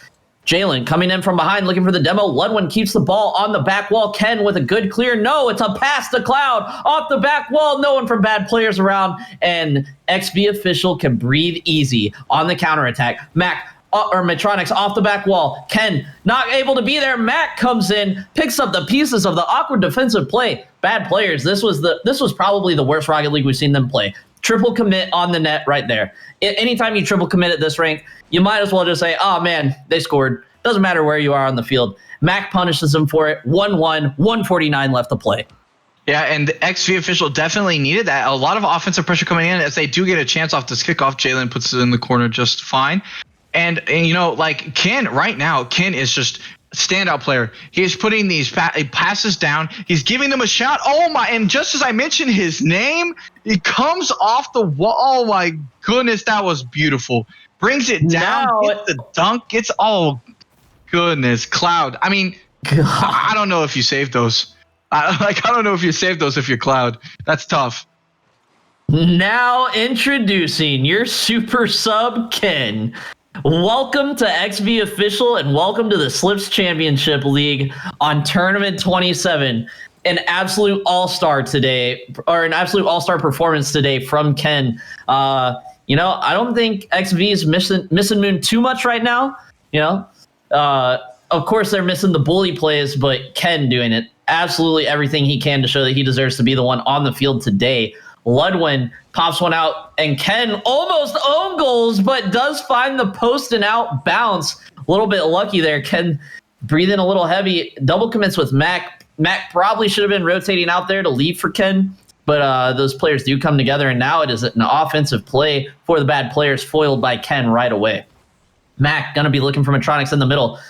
A: Jalen coming in from behind, looking for the demo. Ludwin keeps the ball on the back wall. Ken with a good clear. No, it's a pass to Cloud off the back wall. No one from bad players around. And XV official can breathe easy on the counterattack. PSYONIX off the back wall. Ken not able to be there. Mac comes in, picks up the pieces of the awkward defensive play. Bad players. This was probably the worst Rocket League we've seen them play. Triple commit on the net right there. Anytime you triple commit at this rank, you might as well just say, oh man, they scored. Doesn't matter where you are on the field. Mac punishes them for it. 1-1, 149 left to play.
B: Yeah, and the XV official definitely needed that. A lot of offensive pressure coming in as they do get a chance off this kickoff. Jalen puts it in the corner just fine. And you know, like Ken right now, Ken is just standout player. He is putting these passes down. He's giving them a shot. Oh my! And just as I mentioned his name, he comes off the wall. Oh my goodness, that was beautiful. Brings it down, gets the dunk. Gets goodness, Cloud. I mean, I don't know if you saved those. I don't know if you saved those if you're Cloud. That's tough.
A: Now introducing your super sub, Ken. Welcome to XV Official and welcome to the Slips Championship League on Tournament 27. An absolute all-star today, or an absolute all-star performance today from Ken. You know, I don't think XV is missing Moon too much right now. You know, of course they're missing the bully plays, but Ken doing it absolutely everything he can to show that he deserves to be the one on the field today. Ludwin pops one out, and Ken almost own goals, but does find the post and out bounce. A little bit lucky there. Ken breathing a little heavy. Double commits with Mac. Mac probably should have been rotating out there to leave for Ken, but those players do come together, and now it is an offensive play for the bad players, foiled by Ken right away. Mac going to be looking for PSYONIX in the middle.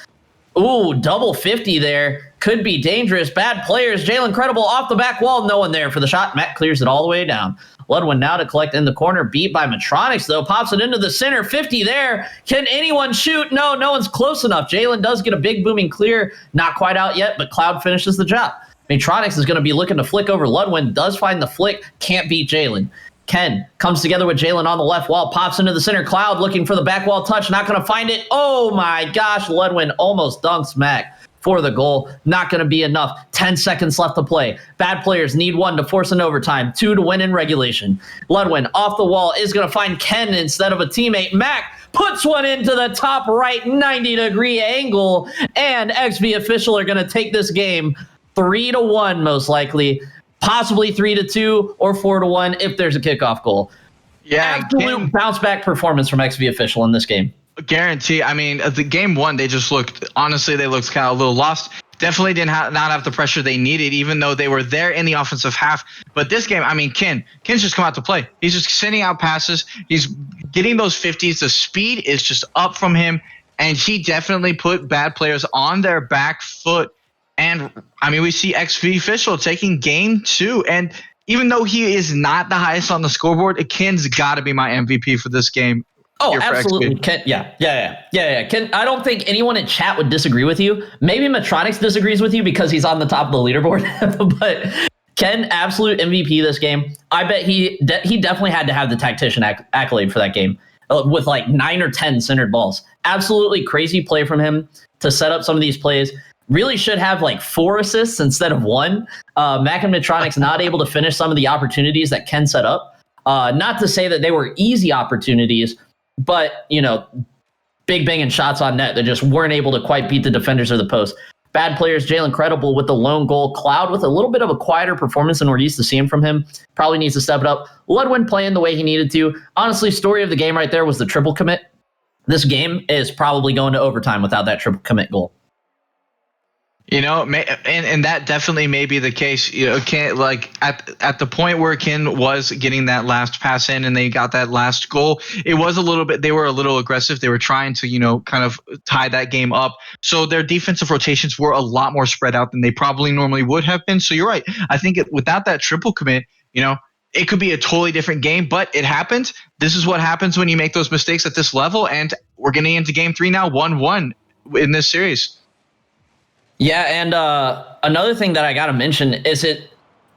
A: Ooh, double 50 there. Could be dangerous. Bad players. Jalen Credible off the back wall. No one there for the shot. Mac clears it all the way down. Ludwin now to collect in the corner. Beat by PSYONIX, though. Pops it into the center. 50 there. Can anyone shoot? No, no one's close enough. Jalen does get a big booming clear. Not quite out yet, but Cloud finishes the job. PSYONIX is going to be looking to flick over Ludwin. Does find the flick. Can't beat Jalen. Ken comes together with Jalen on the left wall. Pops into the center. Cloud looking for the back wall touch. Not going to find it. Oh, my gosh. Ludwin almost dunks Mac for the goal. Not going to be enough. 10 seconds left to play. Bad players need 1 to force an overtime, 2 to win in regulation. Ludwin off the wall is going to find Ken instead of a teammate. Mac puts one into the top right 90-degree angle, and XV Official are going to take this game 3-1 most likely, possibly 3-2 or 4-1 if there's a kickoff goal.
B: Yeah,
A: absolute bounce back performance from XV Official in this game.
B: Guarantee. I mean, the game one, they just looked, honestly, they looked kind of a little lost. Definitely did not have the pressure they needed, even though they were there in the offensive half. But this game, I mean, Ken's just come out to play. He's just sending out passes. He's getting those 50s. The speed is just up from him, and he definitely put bad players on their back foot. And, I mean, we see XV Official taking game 2, and even though he is not the highest on the scoreboard, Ken's got to be my MVP for this game.
A: Oh, absolutely. Ken, yeah. Ken, I don't think anyone in chat would disagree with you. Maybe PSYONIX disagrees with you because he's on the top of the leaderboard. But Ken, absolute MVP this game. I bet he definitely had to have the tactician accolade for that game with like 9 or 10 centered balls. Absolutely crazy play from him to set up some of these plays. Really should have like 4 assists instead of 1. Mac and PSYONIX not able to finish some of the opportunities that Ken set up. Not to say that they were easy opportunities, but, you know, big banging shots on net that just weren't able to quite beat the defenders of the post. Bad players, Jalen Credible with the lone goal. Cloud with a little bit of a quieter performance than we're used to seeing from him. Probably needs to step it up. Ludwin playing the way he needed to. Honestly, story of the game right there was the triple commit. this game is probably going to overtime without that triple commit goal.
B: And that definitely may be the case. Ken, like at the point where Ken was getting that last pass in and they got that last goal, it was a little bit. They were a little aggressive. They were trying to kind of tie that game up. So their defensive rotations were a lot more spread out than they probably normally would have been. So you're right. I think without that triple commit, it could be a totally different game, but it happened. This is what happens when you make those mistakes at this level, and we're getting into game 3 now, 1-1 in this series.
A: Yeah, and another thing that I got to mention is it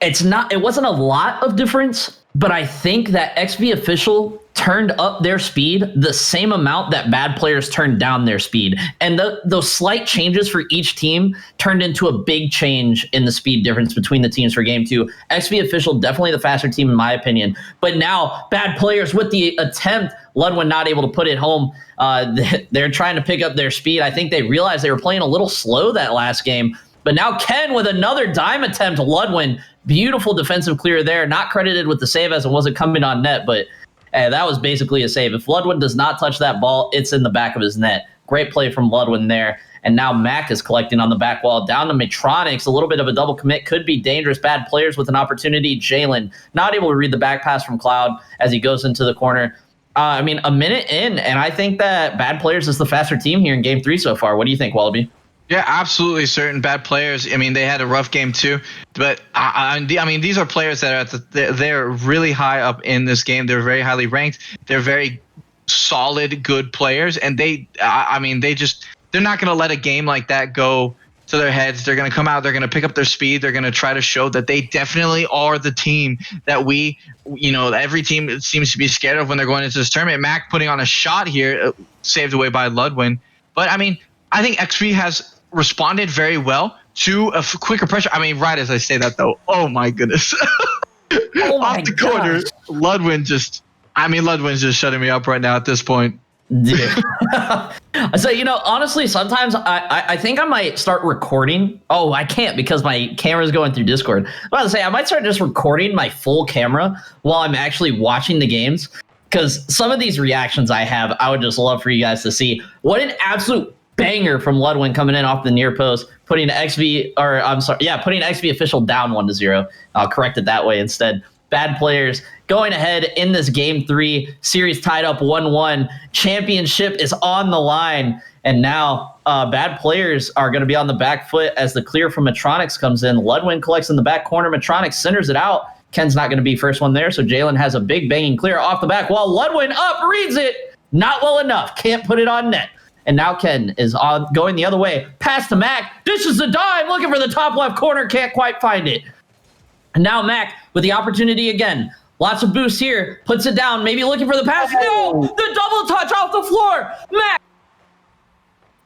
A: wasn't a lot of difference, but I think that XV Official turned up their speed the same amount that bad players turned down their speed. And those slight changes for each team turned into a big change in the speed difference between the teams for game 2. XV Official, definitely the faster team in my opinion. But now bad players with the attempt, Ludwin not able to put it home. They're trying to pick up their speed. I think they realized they were playing a little slow that last game. But now Ken with another dime attempt, Ludwin, beautiful defensive clear there. Not credited with the save as it wasn't coming on net, but that was basically a save. If Ludwin does not touch that ball, it's in the back of his net. Great play from Ludwin there. And now Mac is collecting on the back wall. Down to Metronics, a little bit of a double commit. Could be dangerous. Bad players with an opportunity. Jalen not able to read the back pass from Cloud as he goes into the corner. A minute in, and I think that bad players is the faster team here in game 3 so far. What do you think, Wallaby?
B: Yeah, absolutely certain. Bad players. They had a rough game too, but these are players that are they're really high up in this game. They're very highly ranked. They're very solid, good players, and they're not going to let a game like that go to their heads. They're going to come out. They're going to pick up their speed. They're going to try to show that they definitely are the team that every team seems to be scared of when they're going into this tournament. Mac putting on a shot here, saved away by Ludwin. But I think XP has responded very well to a quicker pressure. Right as I say that though, oh my goodness. Off the corner, Ludwin's just shutting me up right now at this point.
A: So, honestly, sometimes I think I might start recording. Oh, I can't because my camera's going through Discord. I was about to say I might start just recording my full camera while I'm actually watching the games, because some of these reactions I have, I would just love for you guys to see. What an absolute banger from Ludwin coming in off the near post, putting XV Official down 1-0. I'll correct it that way instead. Bad players going ahead in this game 3, series tied up 1-1. Championship is on the line, and now bad players are going to be on the back foot as the clear from Metronics comes in. Ludwin collects in the back corner. Metronics centers it out. Ken's not going to be first one there, so Jalen has a big banging clear off the back while Ludwin reads it. Not well enough. Can't put it on net. And now Ken is going the other way. Pass to Mac. Dishes the dime. Looking for the top left corner. Can't quite find it. And now Mac with the opportunity again. Lots of boost here. Puts it down. Maybe looking for the pass. No! The double touch off the floor.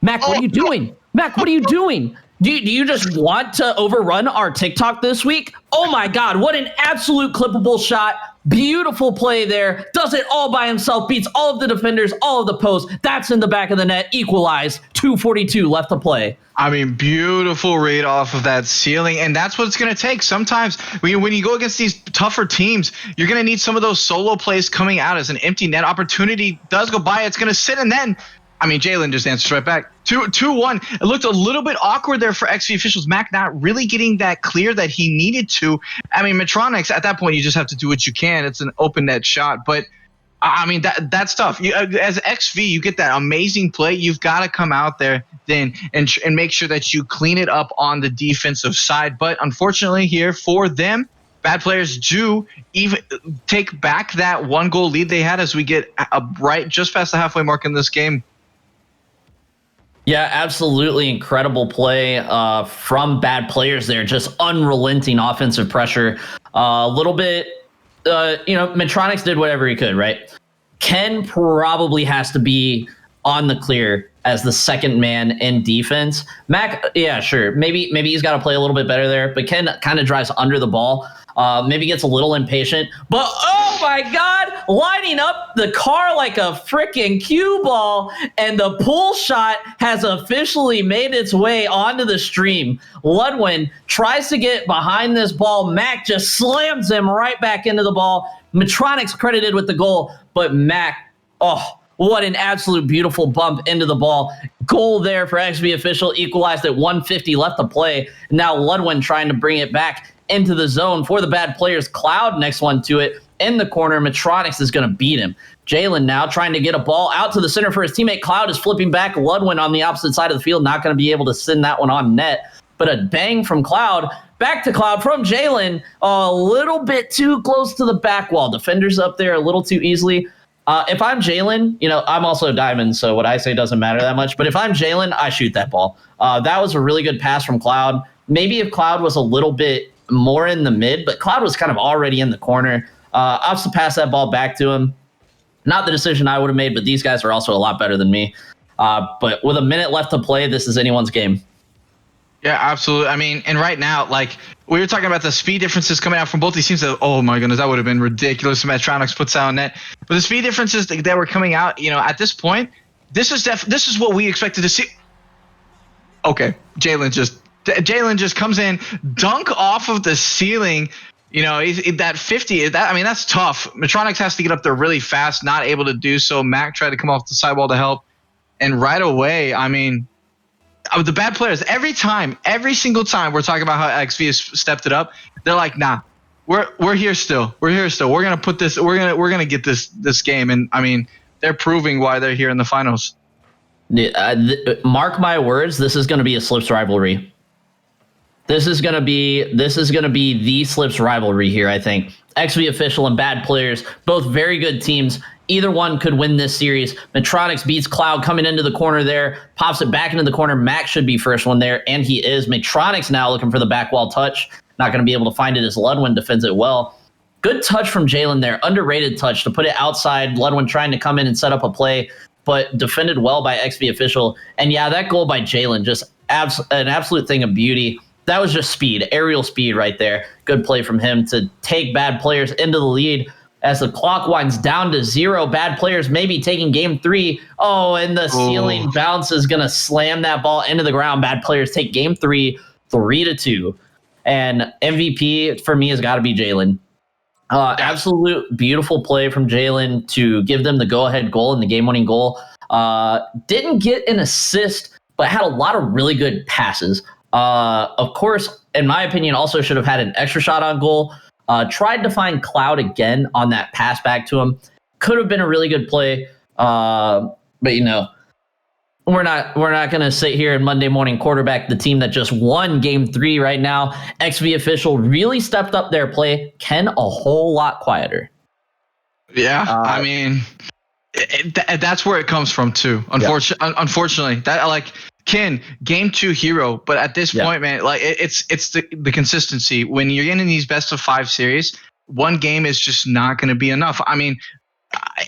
A: Mac, what are you doing? Mac, what are you doing? Do you just want to overrun our TikTok this week? Oh my God, what an absolute clippable shot. Beautiful play there. Does it all by himself. Beats all of the defenders, all of the posts. That's in the back of the net. Equalized. 2:42 left to play.
B: Beautiful read off of that ceiling. And that's what it's going to take. Sometimes when you go against these tougher teams, you're going to need some of those solo plays coming out as an empty net opportunity does go by. It's going to sit, and then Jalen just answers right back. 2-1. It looked a little bit awkward there for XV Officials. Mac not really getting that clear that he needed to. Metronics, at that point, you just have to do what you can. It's an open net shot. But, that's tough. As XV, you get that amazing play. You've got to come out there then and make sure that you clean it up on the defensive side. But unfortunately here for them, bad players do even take back that 1-goal lead they had as we get right just past the halfway mark in this game.
A: Yeah, absolutely incredible play from bad players there. Just unrelenting offensive pressure. A little bit, Metronics did whatever he could, right? Ken probably has to be on the clear as the second man in defense. Mac, yeah, sure. Maybe he's got to play a little bit better there, but Ken kind of drives under the ball. Maybe gets a little impatient, but oh my God, lining up the car like a freaking cue ball, and the pull shot has officially made its way onto the stream. Ludwin tries to get behind this ball. Mac just slams him right back into the ball. Metronics credited with the goal, but Mac, What an absolute beautiful bump into the ball. Goal there for XV Official, equalized at 150 left to play. Now Ludwin trying to bring it back into the zone for the bad players. Cloud next one to it in the corner. PSYONIX is going to beat him. Jalen now trying to get a ball out to the center for his teammate. Cloud is flipping back. Ludwin on the opposite side of the field, not going to be able to send that one on net. But a bang from Cloud, back to Cloud from Jalen, a little bit too close to the back wall. Defenders up there a little too easily. If I'm Jalen, I'm also Diamond, so what I say doesn't matter that much. But if I'm Jalen, I shoot that ball. That was a really good pass from Cloud. Maybe if Cloud was a little bit more in the mid, but Cloud was kind of already in the corner. Opts to pass that ball back to him. Not the decision I would have made, but these guys are also a lot better than me. But with a minute left to play, this is anyone's game.
B: Yeah, absolutely. I mean, and right now, like, we were talking about the speed differences coming out from both these teams. That, oh my goodness, that would have been ridiculous if PSYONIX puts out on net. But the speed differences that were coming out, at this point, this is what we expected to see. Okay, Jalen just comes in, dunk off of the ceiling. That 50. That's tough. PSYONIX has to get up there really fast, not able to do so. Mac tried to come off the sidewall to help, and right away, the bad players, every single time we're talking about how XV has stepped it up, they're like, nah, we're here still. We're gonna put this. We're gonna get this game, and they're proving why they're here in the finals.
A: Mark my words, this is gonna be a Slips rivalry. This is gonna be the Slips rivalry here. I think XV Official and bad players, both very good teams. Either one could win this series. PSYONIX beats Cloud coming into the corner there, pops it back into the corner. Max should be first one there, and he is. PSYONIX now looking for the back wall touch. Not going to be able to find it as Ludwin defends it well. Good touch from Jalen there. Underrated touch to put it outside. Ludwin trying to come in and set up a play, but defended well by XV Official. And yeah, that goal by Jalen, just an absolute thing of beauty. That was just speed, aerial speed right there. Good play from him to take bad players into the lead. As the clock winds down to 0, bad players maybe taking game 3. Oh, and the ceiling bounce is going to slam that ball into the ground. Bad players take game 3, 3-2. And MVP for me has got to be Jalen. Absolute beautiful play from Jalen to give them the go-ahead goal and the game-winning goal. Didn't get an assist, but had a lot of really good passes. Of course, in my opinion, also should have had an extra shot on goal. Tried to find Cloud again on that pass back to him. Could have been a really good play. But we're not going to sit here and Monday morning quarterback the team that just won game 3 right now. XV Official really stepped up their play. Ken a whole lot quieter.
B: Yeah, that's where it comes from too. Unfortunately, that Ken, game 2 hero, but at this point, man, it's the consistency. When you're getting these best of 5 series, one game is just not going to be enough.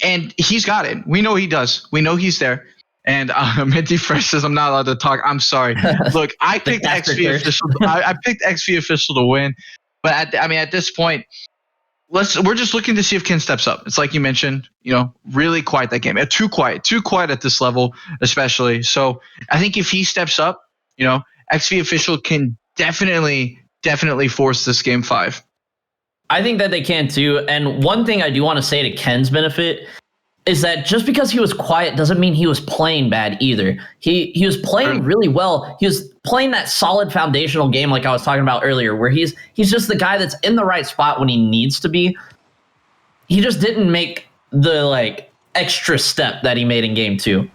B: And he's got it. We know he does. We know he's there. And Minty Fresh says I'm not allowed to talk. I'm sorry. Look, I picked XV Official. I picked XV Official to win, but at this point, we're just looking to see if Ken steps up. It's like you mentioned, really quiet that game. Too quiet at this level, especially. So I think if he steps up, XV Official can definitely force this game 5.
A: I think that they can too. And one thing I do want to say to Ken's benefit is that just because he was quiet doesn't mean he was playing bad either. He was playing really well. He was playing that solid foundational game like I was talking about earlier, where he's just the guy that's in the right spot when he needs to be. He just didn't make the extra step that he made in game 2.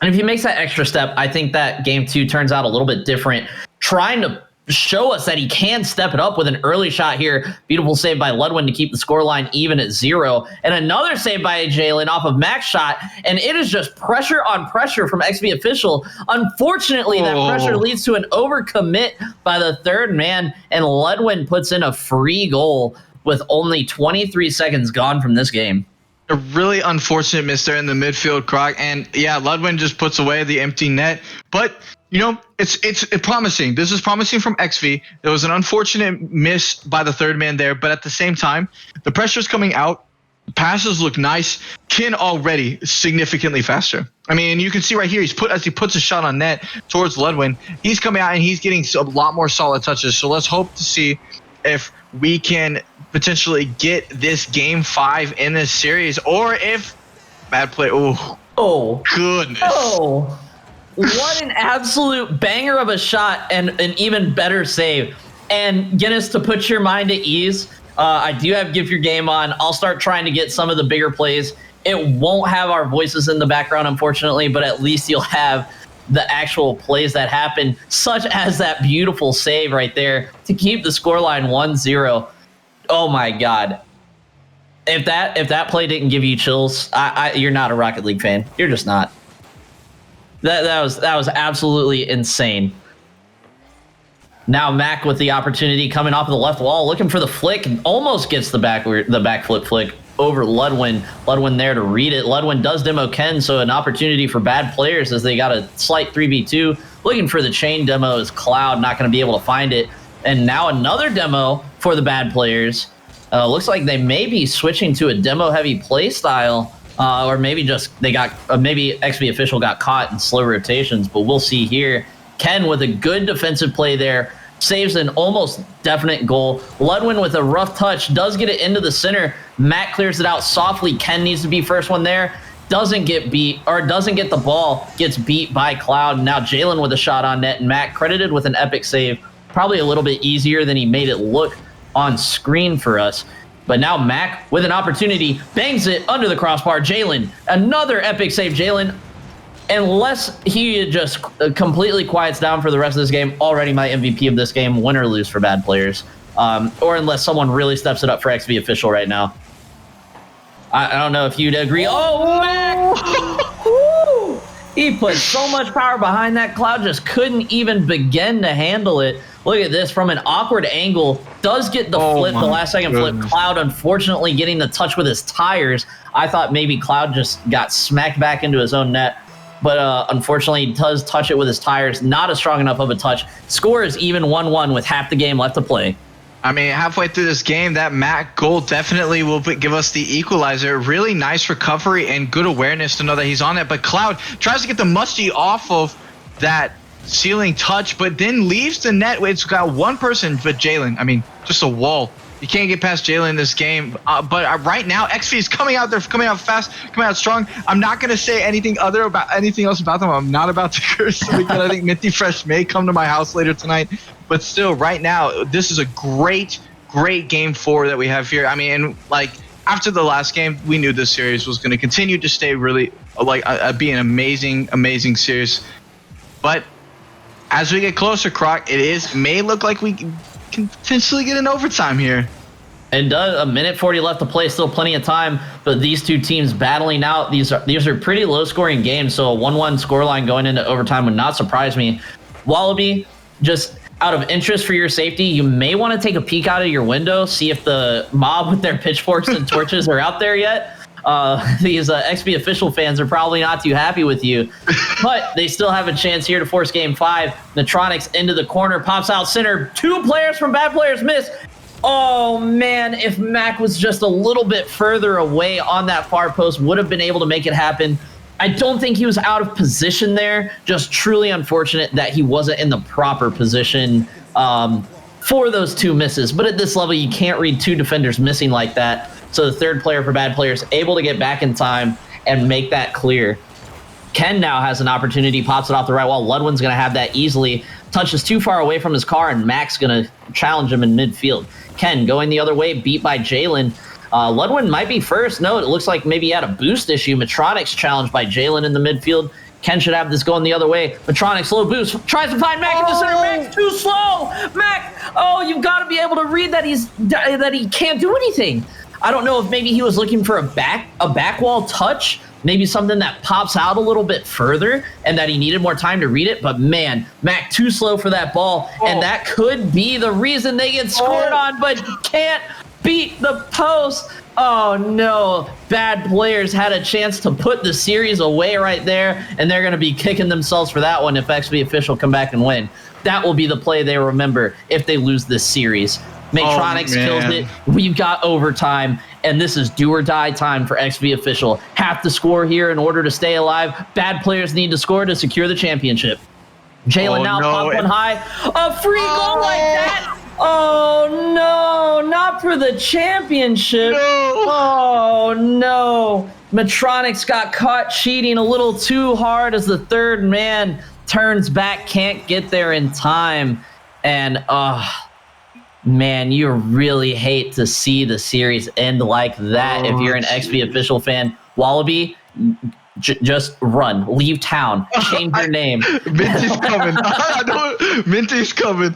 A: And if he makes that extra step, I think that game 2 turns out a little bit different. Trying to show us that he can step it up with an early shot here. Beautiful save by Ludwin to keep the scoreline even at 0. And another save by Jalen off of Mac's shot. And it is just pressure on pressure from XV Official. Unfortunately, that pressure leads to an overcommit by the third man. And Ludwin puts in a free goal with only 23 seconds gone from this game.
B: A really unfortunate miss there in the midfield, Croc. And yeah, Ludwin just puts away the empty net. But it's promising. This is promising from XV. There was an unfortunate miss by the third man there, but at the same time, the pressure's coming out. The passes look nice. Kin already significantly faster. You can see right here, as he puts a shot on net towards Ludwin, he's coming out and he's getting a lot more solid touches. So let's hope to see if we can potentially get this game 5 in this series, or if bad play.
A: Oh,
B: goodness.
A: Oh, what an absolute banger of a shot and an even better save. And Guinness, to put your mind at ease, I do have Give Your Game on. I'll start trying to get some of the bigger plays. It won't have our voices in the background, unfortunately, but at least you'll have the actual plays that happen, such as that beautiful save right there to keep the scoreline 1-0. Oh my God. If that play didn't give you chills, you're not a Rocket League fan. You're just not. That was absolutely insane. Now Mac with the opportunity coming off of the left wall, looking for the flick, and almost gets the backflip flick over Ludwin. Ludwin there to read it. Ludwin does demo Ken, so an opportunity for bad players as they got a slight 3v2. Looking for the chain demo is Cloud, not going to be able to find it. And now another demo for the bad players. Looks like they may be switching to a demo-heavy play style, or maybe just maybe XP Official got caught in slow rotations, but we'll see here. Ken with a good defensive play there, saves an almost definite goal. Ludwin with a rough touch does get it into the center. Matt clears it out softly. Ken needs to be first one there. Doesn't get beat, or doesn't get the ball, gets beat by Cloud. Now Jalen with a shot on net, and Matt credited with an epic save. Probably a little bit easier than he made it look on screen for us. But now Mac with an opportunity, bangs it under the crossbar. Jalen, another epic save. Jalen, unless he just completely quiets down for the rest of this game, already my MVP of this game, win or lose for bad players. Or unless someone really steps it up for XV Official right now. I don't know if you'd agree. Oh, Mac! Woo! He put so much power behind that. Cloud just couldn't even begin to handle it. Look at this from an awkward angle. Does get the flip, the last second flip. Cloud unfortunately getting the touch with his tires. I thought maybe Cloud just got smacked back into his own net. But unfortunately, he does touch it with his tires. Not a strong enough of a touch. Score is even 1-1 with half the game left to play.
B: I mean, halfway through this game, that Mac goal definitely will give us the equalizer. Really nice recovery and good awareness to know that he's on it. But Cloud tries to get the musty off of that ceiling touch, but then leaves the net. It's got one person, but Jalen. I mean, just a wall. You can't get past Jalen in this game. But right now, XV is coming out. They're coming out fast, coming out strong. I'm not going to say anything else about them. I'm not about to curse them because I think Minty Fresh may come to my house later tonight. But still, right now, this is a great game 4 that we have here. I mean, and like after the last game, we knew this series was going to continue to stay really be an amazing series. But as we get closer, Croc, may look like we can potentially get an overtime here.
A: It does. A minute 40 left to play, still plenty of time. But these two teams battling out. These are pretty low-scoring games, so a 1-1 scoreline going into overtime would not surprise me. Wallaby, just out of interest for your safety, you may want to take a peek out of your window, see if the mob with their pitchforks and torches are out there yet. These XP Official fans are probably not too happy with you, but they still have a chance here to force game 5. Netronics into the corner, pops out center. 2 players from bad players miss. Oh man, if Mac was just a little bit further away on that far post, would have been able to make it happen. I don't think he was out of position there. Just truly unfortunate that he wasn't in the proper position for those 2 misses. But at this level, you can't read 2 defenders missing like that. So the third player for bad players able to get back in time and make that clear. Ken now has an opportunity, pops it off the right wall. Ludwin's going to have that easily. Touches too far away from his car, and Mac's going to challenge him in midfield. Ken going the other way, beat by Jalen. Ludwin might be first. No, it looks like maybe he had a boost issue. Metronics challenged by Jalen in the midfield. Ken should have this going the other way. Metronics, low boost. Tries to find Mac in the center. Mac's too slow. Mac, you've got to be able to read that he can't do anything. I don't know if maybe he was looking for a back wall touch, maybe something that pops out a little bit further and that he needed more time to read it. But man, Mac too slow for that ball. And that could be the reason they get scored on, but can't beat the post. Oh no, bad players had a chance to put the series away right there, and they're going to be kicking themselves for that one if XP Official come back and win. That will be the play they remember if they lose this series. Matronics kills it. We've got overtime, and this is do or die time for XV Official. Have to score here in order to stay alive. Bad players need to score to secure the championship. Jalen pop one high. A free goal like that. Oh no, not for the championship.
B: No.
A: Oh no. Metronics got caught cheating a little too hard as the third man turns back, can't get there in time. And, man, you really hate to see the series end like that if you're an XP official fan. Wallaby, just run. Leave town. Change your name.
B: Minty's coming. Minty's coming.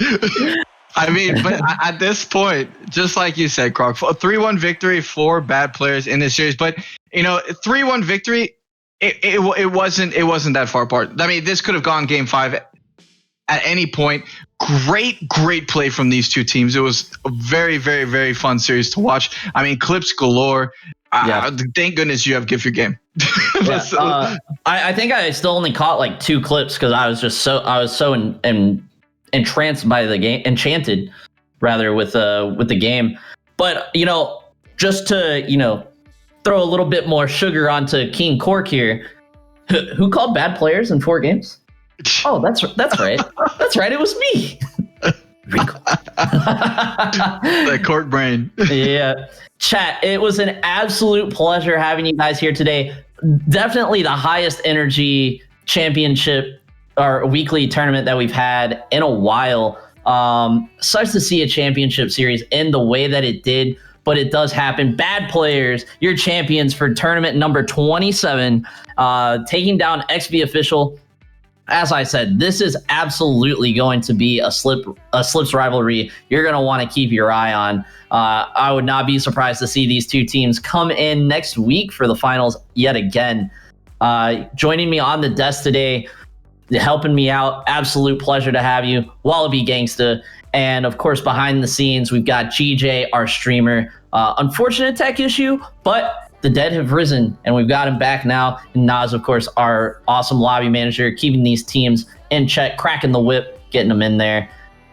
B: I mean, but at this point, just like you said, Croc, a 3-1 victory, 4 bad players in this series. But, 3-1 victory, it wasn't that far apart. I mean, this could have gone game 5 at any point. Great play from these two teams. It was a very, very, very fun series to watch. I mean, clips galore. Thank goodness you have Gift Your Game.
A: I think I still only caught like 2 clips because I was so entranced by the game, enchanted rather with the game. But just to throw a little bit more sugar onto King Cork here, who called bad players in 4 games? Oh, that's right. That's right. It was me.
B: That court brain.
A: Yeah. Chat, it was an absolute pleasure having you guys here today. Definitely the highest energy championship or weekly tournament that we've had in a while. Sucks to see a championship series end the way that it did, but it does happen. Bad players, your champions for tournament number 27, taking down XB Official. As I said, this is absolutely going to be a Slips rivalry you're going to want to keep your eye on. I would not be surprised to see these two teams come in next week for the finals yet again. Joining me on the desk today, helping me out, absolute pleasure to have you, Wallaby Gangsta. And of course, behind the scenes, we've got GJ, our streamer. Unfortunate tech issue, but the dead have risen, and we've got him back now. And Nas, of course, our awesome lobby manager, keeping these teams in check, cracking the whip, getting them in there.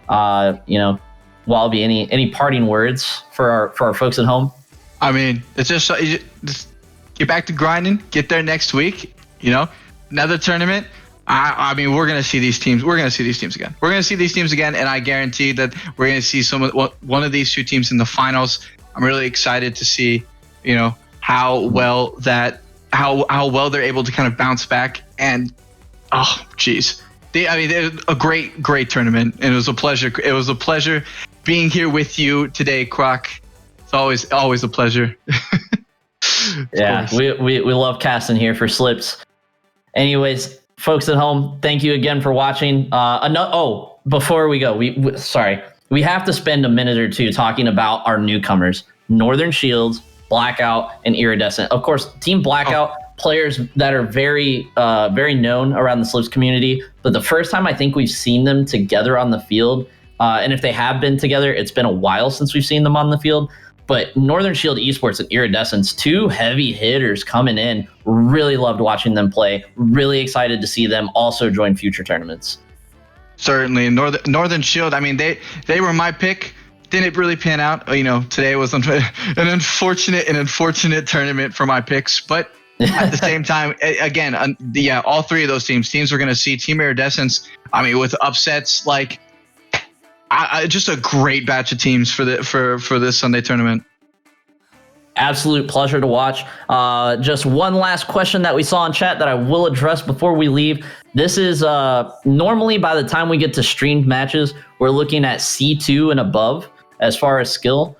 A: Wallaby, any parting words for our folks at home?
B: I mean, it's just get back to grinding, get there next week. Another tournament. I mean, we're gonna see these teams. We're gonna see these teams again. We're gonna see these teams again, and I guarantee that we're gonna see one of these 2 teams in the finals. I'm really excited to see, how well they're able to kind of bounce back. And they're a great tournament, and it was a pleasure. It was a pleasure being here with you today, Croc. It's always a pleasure.
A: Yeah, we love casting here for Slips. Anyways, folks at home, thank you again for watching. Before we go, we have to spend a minute or two talking about our newcomers, Northern Shields, Blackout, and Iridescent. Of course, Team Blackout, players that are very, very known around the Slips community. But the first time I think we've seen them together on the field, and if they have been together, it's been a while since we've seen them on the field. But Northern Shield Esports and Iridescence, 2 heavy hitters coming in. Really loved watching them play. Really excited to see them also join future tournaments.
B: Certainly, Northern Shield. I mean, they were my pick. Didn't really pan out. Today was an unfortunate tournament for my picks. But at the same time, again, all 3 of those teams we're going to see. Team Iridescence, I mean, with upsets, like just a great batch of teams for this Sunday tournament.
A: Absolute pleasure to watch. Just one last question that we saw in chat that I will address before we leave. This is normally by the time we get to streamed matches, we're looking at C2 and above as far as skill.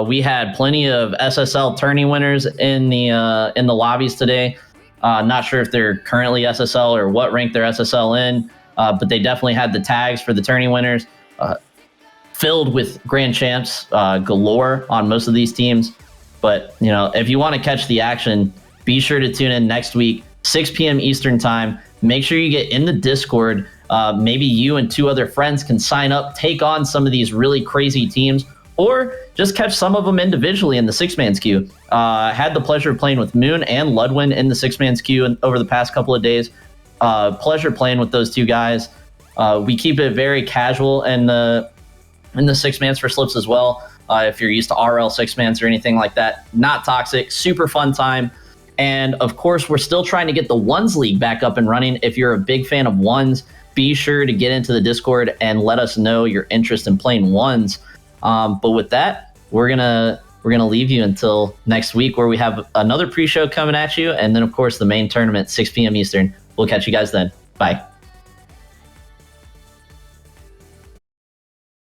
A: We had plenty of SSL tourney winners in the lobbies today. Not sure if they're currently SSL or what rank they're SSL in, but they definitely had the tags for the tourney winners. Filled with grand champs galore on most of these teams. But, if you want to catch the action, be sure to tune in next week, 6 p.m. Eastern time. Make sure you get in the Discord. Maybe you and 2 other friends can sign up, take on some of these really crazy teams, or just catch some of them individually in the 6-man's queue. Had the pleasure of playing with Moon and Ludwin in the 6-man's queue over the past couple of days. Pleasure playing with those 2 guys. We keep it very casual in the 6-mans for Slips as well. If you're used to RL 6-mans or anything like that, not toxic, super fun time. And of course, we're still trying to get the Ones League back up and running. If you're a big fan of Ones, be sure to get into the Discord and let us know your interest in playing Ones. But with that, we're going to we're going to leave you until next week, where we have another pre-show coming at you. And then, of course, the main tournament, 6 p.m. Eastern. We'll catch you guys then. Bye.